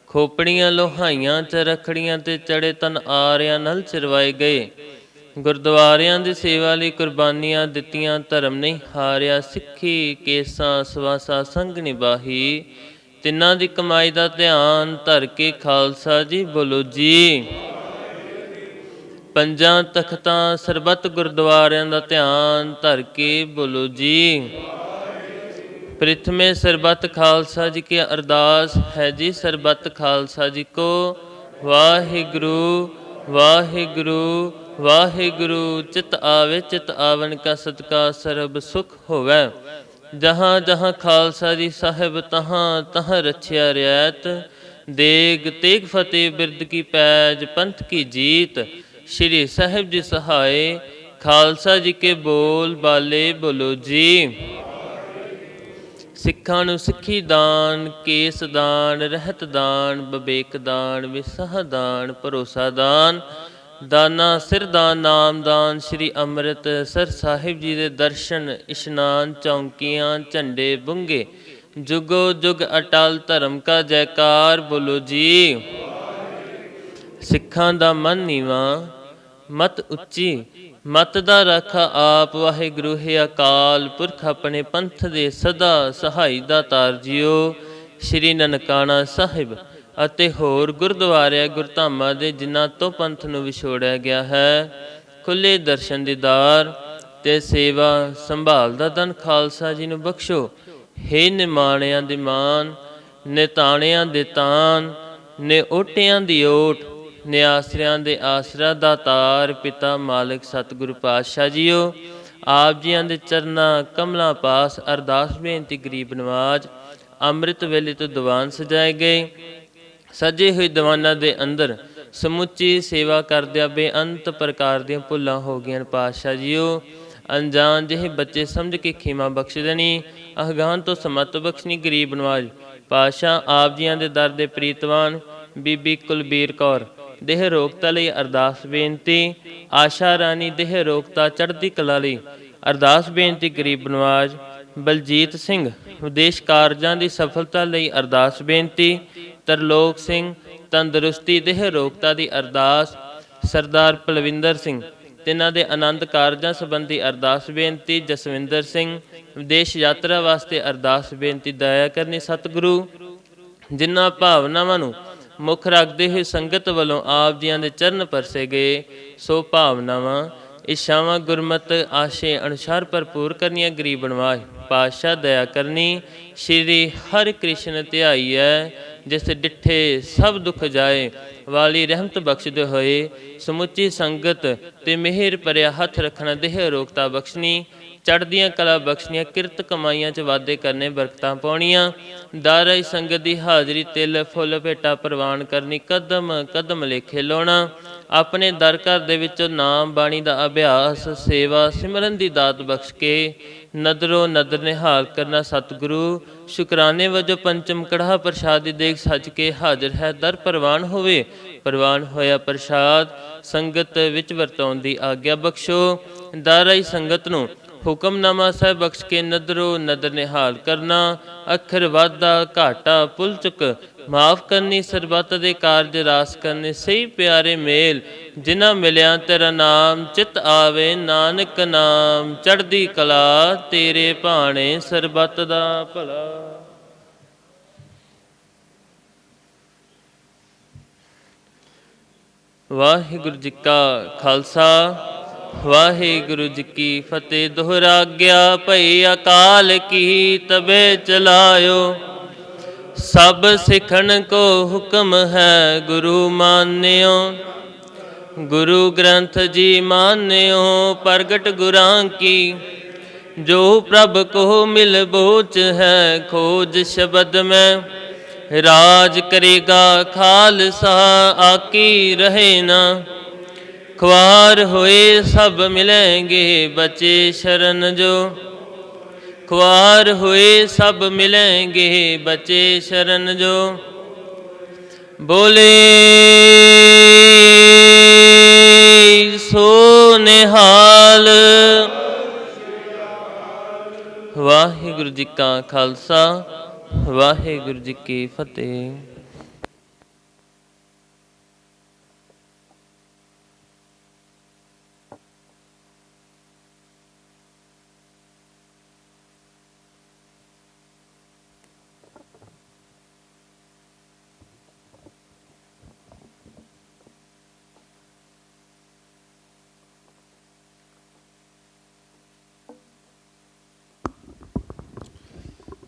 ਖੋਪੜੀਆਂ ਲੋਹਾਈਆਂ ਚ ਰੱਖੜੀਆਂ ਤੇ ਚੜੇ ਤਨ ਆਰਿਆਂ ਨਾਲ ਚਰਵਾਏ ਗਏ। ਗੁਰਦੁਆਰਿਆਂ ਦੀ ਸੇਵਾ ਲਈ ਕੁਰਬਾਨੀਆਂ ਦਿੱਤੀਆਂ, ਧਰਮ ਨਹੀਂ ਹਾਰਿਆ। ਸਿੱਖੀ ਕੇਸਾਂ ਸਵਾਸਾ ਸੰਗ ਨਿਭਾਹੀ। ਤਿੰਨਾਂ ਦੀ ਕਮਾਈ ਦਾ ਧਿਆਨ ਧਰ ਕੇ ਖਾਲਸਾ ਜੀ ਬੋਲੋ ਜੀ। ਪੰਜਾਂ ਤਖਤਾਂ ਸਰਬੱਤ ਗੁਰਦੁਆਰਿਆਂ ਦਾ ਧਿਆਨ ਧਰ ਕੇ ਬੋਲੋ ਜੀ। प्रथमे सरबत खालसा जी की अरदास है जी। सरबत खालसा जी को वाहिगुरु वाहिगुरु वाहिगुरु। चित आवे चित आवन का सदका सरब सुख होवै। जहाँ जहाँ खालसा जी साहिब, तहाँ तहाँ रछिया रियायत। देग तेग फतेह बिरद की पैज, पंथ की जीत। श्री साहिब जी सहाय, खालसा जी के बोल बाले बोलो जी। ਸਿੱਖਾਂ ਨੂੰ ਸਿੱਖੀ ਦਾਨ, ਕੇਸ ਦਾਨ, ਰਹਿਤ ਦਾਨ, ਬਵੇਕ ਦਾਨ, ਵਿਸਾਹ ਦਾਨ, ਭਰੋਸਾ ਦਾਨ, ਦਾਨਾ ਸਿਰ ਦਾਨ, ਨਾਮ ਦਾਨ। ਸ਼੍ਰੀ ਅੰਮ੍ਰਿਤਸਰ ਸਾਹਿਬ ਜੀ ਦੇ ਦਰਸ਼ਨ, ਇਸ਼ਨਾਨ, ਚੌਂਕੀਆਂ, ਝੰਡੇ ਬੁੰਗੇ। ਜੁਗੋ ਜੁਗ ਅਟਲ ਧਰਮ ਕਾ ਜੈਕਾਰ ਬੋਲੋ ਜੀ। ਸਿੱਖਾਂ ਦਾ ਮਨ ਨੀਵਾਂ, ਮਤ ਉੱਚੀ, ਮਤ ਦਾ ਰਾਖਾ ਆਪ। ਵਾਹਿਗੁਰੂ ਹੈ ਅਕਾਲ ਪੁਰਖ, ਆਪਣੇ ਪੰਥ ਦੇ ਸਦਾ ਸਹਾਈ ਦਾਤਾਰ ਜੀਓ। ਸ਼੍ਰੀ ਨਨਕਾਣਾ ਸਾਹਿਬ ਅਤੇ ਹੋਰ ਗੁਰਦੁਆਰਿਆਂ ਗੁਰਧਾਮਾਂ ਦੇ ਜਿਨ੍ਹਾਂ ਤੋਂ ਪੰਥ ਨੂੰ ਵਿਛੋੜਿਆ ਗਿਆ ਹੈ, ਖੁੱਲ੍ਹੇ ਦਰਸ਼ਨ ਦੀਦਾਰ ਤੇ ਸੇਵਾ ਸੰਭਾਲ ਦਾ ਧਨ ਖਾਲਸਾ ਜੀ ਨੂੰ ਬਖਸ਼ੋ। ਹੇ ਨਿਮਾਣਿਆਂ ਦੇ ਮਾਨ, ਨਿਤਾਣਿਆਂ ਦੇ ਤਾਨ, ਨੇ ਓਟਿਆਂ ਦੀ ਓਟ, ਨਿਆਸਰਿਆਂ ਦੇ ਆਸਰਾ ਦਾਤਾਰ ਪਿਤਾ ਮਾਲਕ ਸਤਿਗੁਰੂ ਪਾਤਸ਼ਾਹ ਜੀਓ। ਆਪ ਜੀਆਂ ਦੇ ਚਰਨਾਂ ਕਮਲਾਂ ਪਾਸ ਅਰਦਾਸ ਬੇਨਤੀ ਗਰੀਬ ਨਵਾਜ। ਅੰਮ੍ਰਿਤ ਵੇਲੇ ਤੋਂ ਦੀਵਾਨ ਸਜਾਏ ਗਏ। ਸਜੇ ਹੋਏ ਦੀਵਾਨਾਂ ਦੇ ਅੰਦਰ ਸਮੁੱਚੀ ਸੇਵਾ ਕਰਦਿਆਂ ਬੇਅੰਤ ਪ੍ਰਕਾਰ ਦੀਆਂ ਭੁੱਲਾਂ ਹੋ ਗਈਆਂ। ਪਾਤਸ਼ਾਹ ਜੀਓ ਅਣਜਾਣ ਜਿਹੇ ਬੱਚੇ ਸਮਝ ਕੇ ਖੀਮਾ ਬਖਸ਼ ਦੇਣੀ, ਅਹਗਾਨ ਤੋਂ ਸਮੱਤ ਬਖਸ਼ਣੀ। ਗਰੀਬ ਨਵਾਜ ਪਾਤਸ਼ਾਹ ਆਪ ਜੀਆਂ ਦੇ ਦਰ ਦੇ ਪ੍ਰੀਤਵਾਨ ਬੀਬੀ ਕੁਲਬੀਰ ਕੌਰ ਦੇਹ ਰੋਗਤਾ ਲਈ ਅਰਦਾਸ ਬੇਨਤੀ। ਆਸ਼ਾ ਰਾਣੀ ਦੇਹ ਰੋਗਤਾ ਚੜ੍ਹਦੀ ਕਲਾ ਲਈ ਅਰਦਾਸ ਬੇਨਤੀ। ਗਰੀਬ ਨਵਾਜ ਬਲਜੀਤ ਸਿੰਘ ਵਿਦੇਸ਼ ਕਾਰਜਾਂ ਦੀ ਸਫਲਤਾ ਲਈ ਅਰਦਾਸ ਬੇਨਤੀ। ਤਰਲੋਕ ਸਿੰਘ ਤੰਦਰੁਸਤੀ ਦੇਹ ਰੋਗਤਾ ਦੀ ਅਰਦਾਸ। ਸਰਦਾਰ ਪਲਵਿੰਦਰ ਸਿੰਘ ਤਿੰਨਾਂ ਦੇ ਆਨੰਦ ਕਾਰਜਾਂ ਸੰਬੰਧੀ ਅਰਦਾਸ ਬੇਨਤੀ। ਜਸਵਿੰਦਰ ਸਿੰਘ ਵਿਦੇਸ਼ ਯਾਤਰਾ ਵਾਸਤੇ ਅਰਦਾਸ ਬੇਨਤੀ। ਦਇਆ ਕਰਨੀ ਸਤਿਗੁਰੂ ਜਿਨ੍ਹਾਂ ਭਾਵਨਾਵਾਂ ਨੂੰ ਮੁੱਖ ਰੱਖਦੇ ਹੋਏ ਸੰਗਤ ਵੱਲੋਂ ਆਪ ਜੀਆਂ ਦੇ ਚਰਨ ਪਰਸੇ ਗਏ, ਸੋ ਭਾਵਨਾਵਾਂ ਇੱਛਾਵਾਂ ਗੁਰਮਤਿ ਆਸ਼ੇ ਅਨੁਸਾਰ ਭਰਪੂਰ ਕਰਨੀਆਂ। ਗਰੀਬ ਨਵਾਜ ਪਾਤਸ਼ਾਹ ਦਇਆ ਕਰਨੀ। ਸ਼੍ਰੀ ਹਰਿ ਕ੍ਰਿਸ਼ਨ ਧਿਆਈਐ, ਜਿਸ ਡਿੱਠੇ ਸਭ ਦੁੱਖ ਜਾਏ। ਵਾਲੀ ਰਹਿਮਤ ਬਖਸ਼ਦੇ ਹੋਏ ਸਮੁੱਚੀ ਸੰਗਤ ਤੇ ਮਿਹਰ ਭਰਿਆ ਹੱਥ ਰੱਖਣਾ। ਦੇਹ ਰੋਗਤਾ ਬਖਸ਼ਣੀ। ਚੜ੍ਹਦੀਆਂ ਕਲਾ ਬਖਸ਼ਣੀਆਂ, ਕਿਰਤ ਕਮਾਈਆਂ 'ਚ ਵਾਧੇ ਕਰਨੇ, ਬਰਕਤਾਂ ਪਾਉਣੀਆਂ। ਦਾਰਾਈ ਸੰਗਤ ਦੀ ਹਾਜ਼ਰੀ, ਤਿਲ ਫੁੱਲ ਭੇਟਾ ਪ੍ਰਵਾਨ ਕਰਨੀ, ਕਦਮ ਕਦਮ ਲੇਖੇ ਲਾਉਣਾ। ਆਪਣੇ ਦਰ ਘਰ ਦੇ ਵਿੱਚੋਂ ਨਾਮ ਬਾਣੀ ਦਾ ਅਭਿਆਸ, ਸੇਵਾ ਸਿਮਰਨ ਦੀ ਦਾਤ ਬਖਸ਼ ਕੇ ਨਦਰੋਂ ਨਦਰ ਨਿਹਾਲ ਕਰਨਾ। ਸਤਿਗੁਰੂ ਸ਼ੁਕਰਾਨੇ ਵਜੋਂ ਪੰਚਮ ਕੜਾਹ ਪ੍ਰਸ਼ਾਦ ਦੀ ਦੇਗ ਸੱਜ ਕੇ ਹਾਜ਼ਰ ਹੈ, ਦਰ ਪ੍ਰਵਾਨ ਹੋਵੇ। ਪ੍ਰਵਾਨ ਹੋਇਆ ਪ੍ਰਸ਼ਾਦ ਸੰਗਤ ਵਿੱਚ ਵਰਤਾਉਣ ਦੀ ਆਗਿਆ ਬਖਸ਼ੋ। ਦਾਰਾਈ ਸੰਗਤ ਨੂੰ ਹੁਕਮਨਾਮਾ ਸਾਹਿਬ ਬਖਸ਼ ਕੇ ਨਦਰੋਂ ਨਦਰ ਨਿਹਾਲ ਕਰਨਾ। ਅੱਖਰ ਵਾਧਾ ਘਾਟਾ ਭੁੱਲ ਚੁੱਕ ਮਾਫ ਕਰਨੀ, ਸਰਬੱਤ ਦੇ ਕਾਰਜ ਰਾਸ ਕਰਨੇ। ਸਹੀ ਪਿਆਰੇ ਮੇਲ ਜਿਨ੍ਹਾਂ ਮਿਲਿਆ ਤੇਰਾ ਨਾਮ, ਚਿਤ ਆਵੇ ਨਾਨਕ ਨਾਮ। ਚੜ੍ਹਦੀ ਕਲਾ ਤੇਰੇ ਭਾਣੇ, ਸਰਬੱਤ ਦਾ ਭਲਾ। ਵਾਹਿਗੁਰੂ ਜੀ ਕਾ ਖਾਲਸਾ, ਵਾਹਿਗੁਰੂ ਜੀ ਕੀ ਫਤਿਹ। ਦੁਹਰਾਗਿਆ ਭਈ ਅਕਾਲ ਕੀ, ਤਬੇ ਚਲਾਇਓ। ਸਭ ਸਿੱਖਣ ਕੋ ਹੁਕਮ ਹੈ, ਗੁਰੂ ਮਾਨਿਓ। ਗੁਰੂ ਗ੍ਰੰਥ ਜੀ ਮਾਨਿਓ, ਪ੍ਰਗਟ ਗੁਰਾਂ ਕੀ। ਜੋ ਪ੍ਰਭ ਕੋ ਮਿਲ ਬੋਚ ਹੈ, ਖੋਜ ਸ਼ਬਦ ਮੈਂ। ਰਾਜ ਕਰੇਗਾ ਖਾਲਸਾ, ਆਕੀ ਰਹੇ ਨਾ। ख्वार होए सब मिलेंगे, बचे शरण जो। ख्वार होए सब मिलेंगे, बचे शरण जो। बोले सो निहाल। वाहिगुरु जी का खालसा, वाहिगुरु जी की फतेह।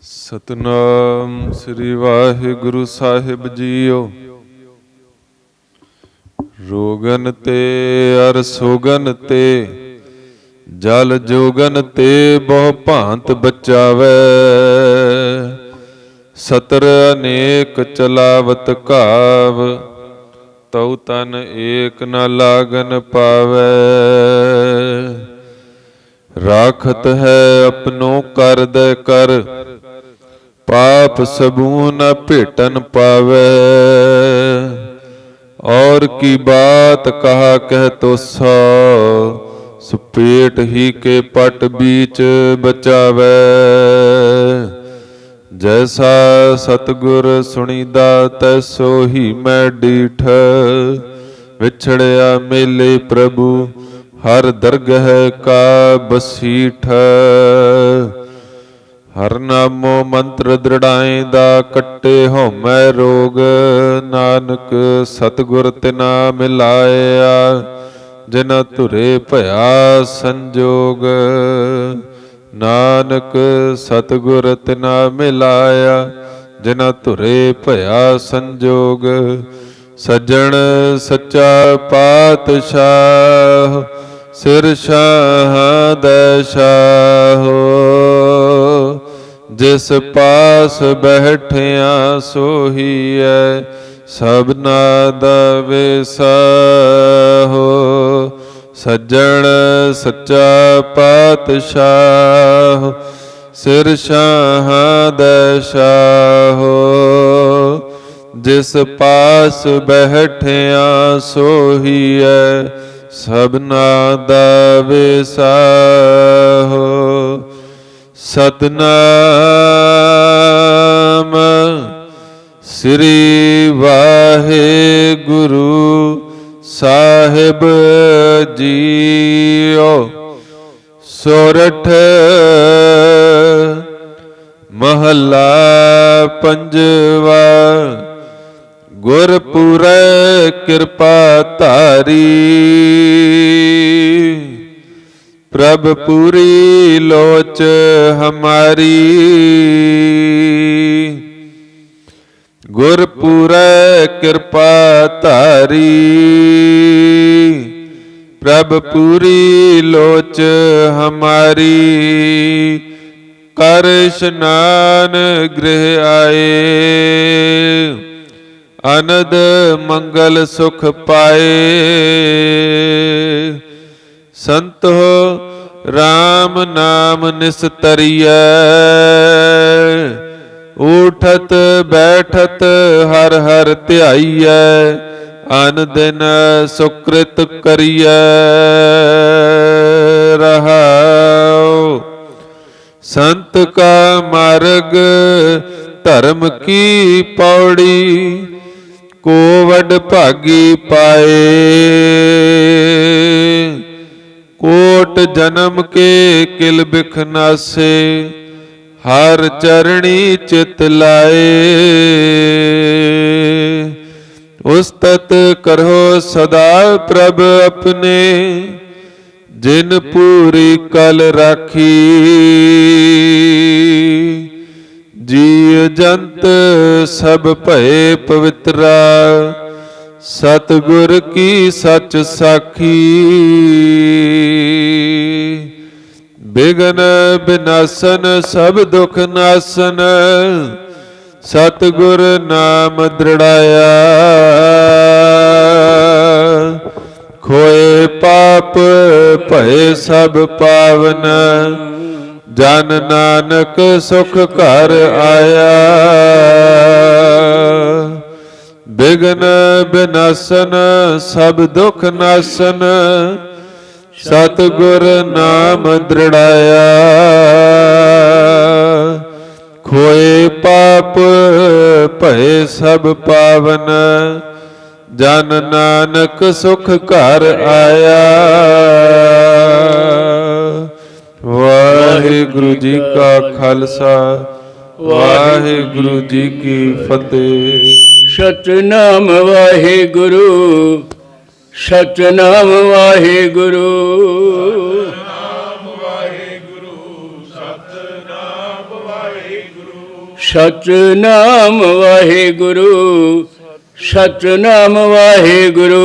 ਸਤਨਾਮ ਸ੍ਰੀ ਵਾਹਿਗੁਰੂ ਸਾਹਿਬ ਜੀਓ। ਰੋਗਨ ਤੇ ਅਰ ਸੋਗਨ ਤੇ, ਜਲ ਜੋਗਨ ਤੇ ਬਹੁ ਭਾਂਤ ਬਚਾਵੈ। ਸਤਰ ਅਨੇਕ ਚਲਾਵਤ ਘਾਵ, ਤਉ ਤਨ ਏਕ ਨ ਲਾਗਨ ਪਾਵੈ। ਰਾਖਤ ਹੈ ਆਪਣੋ ਕਰਦੈ ਕਰ, पाप सबू न भेटन पावे। और की बात कहा कह तो सौ, सुपेट ही के पट बीच बचावे। जैसा सतगुर सुनीदा तैसो ही मैं डीठ। विछड़िया मेले प्रभु हर दरगह का बसीठ। हर नामो मंत्र दृढ़ाएंदा, कट्टे होमै रोग। नानक सतगुर तिना मिलाया, जिना धुरे भया संजोग। नानक सतगुर तिना मिलाया, जिना धुरे भया संजोग। सज्जन सच्चा पातशाह, सिर शाह दै शाहो। जिस पास बैठिया सोहीए, सबना दा विसाहो। सज्जन सच्चा पातशाह, सिर शाह दै शाहो। जिस पास बैठिया सोहीए, सबना दा विसाहो। सतनाम श्री वाहिगुरु साहिब जीओ। सोरठ महला पंजवा। गुरपुरै कृपा धारी, प्रभ पूरी लोच हमारी। गुरपुरै कृपा धारी, प्रभ पूरी लोच हमारी, कर स्नान गृह आए, अनद मंगल सुख पाए। संत हो राम नाम निस्तरिय, उठत बैठत हर हर ध्याइयै, अन दिन सुकृत करियै। रहाओ संत का मार्ग धर्म की पौड़ी, को वड भागी पाए। कोट जन्म के किल बिख नासे, हर चरणी चित लाए। उस्तत करो सदा प्रभ अपने, जिन पूरी कल राखी। जीव जंत सब भये पवित्रा, सतगुर की सच साखी। बिघन बिनासन सब दुख नासन, सतगुर नाम दृढ़ाया। खोए पाप भय सब पावन, जन नानक सुख घर आया। बिघन बिनासन सब दुख नासन, सतगुर नाम दृढ़ाया। खोए पाप भय सब पावन, जन नानक सुख घर आया। वाहिगुरु जी का खालसा, वाहिगुरु जी की फतेह। सतनाम वाहिगुरु, सतनाम वाहिगुरु। सतनाम वाहिगुरु, सतनाम वाहिगुरु।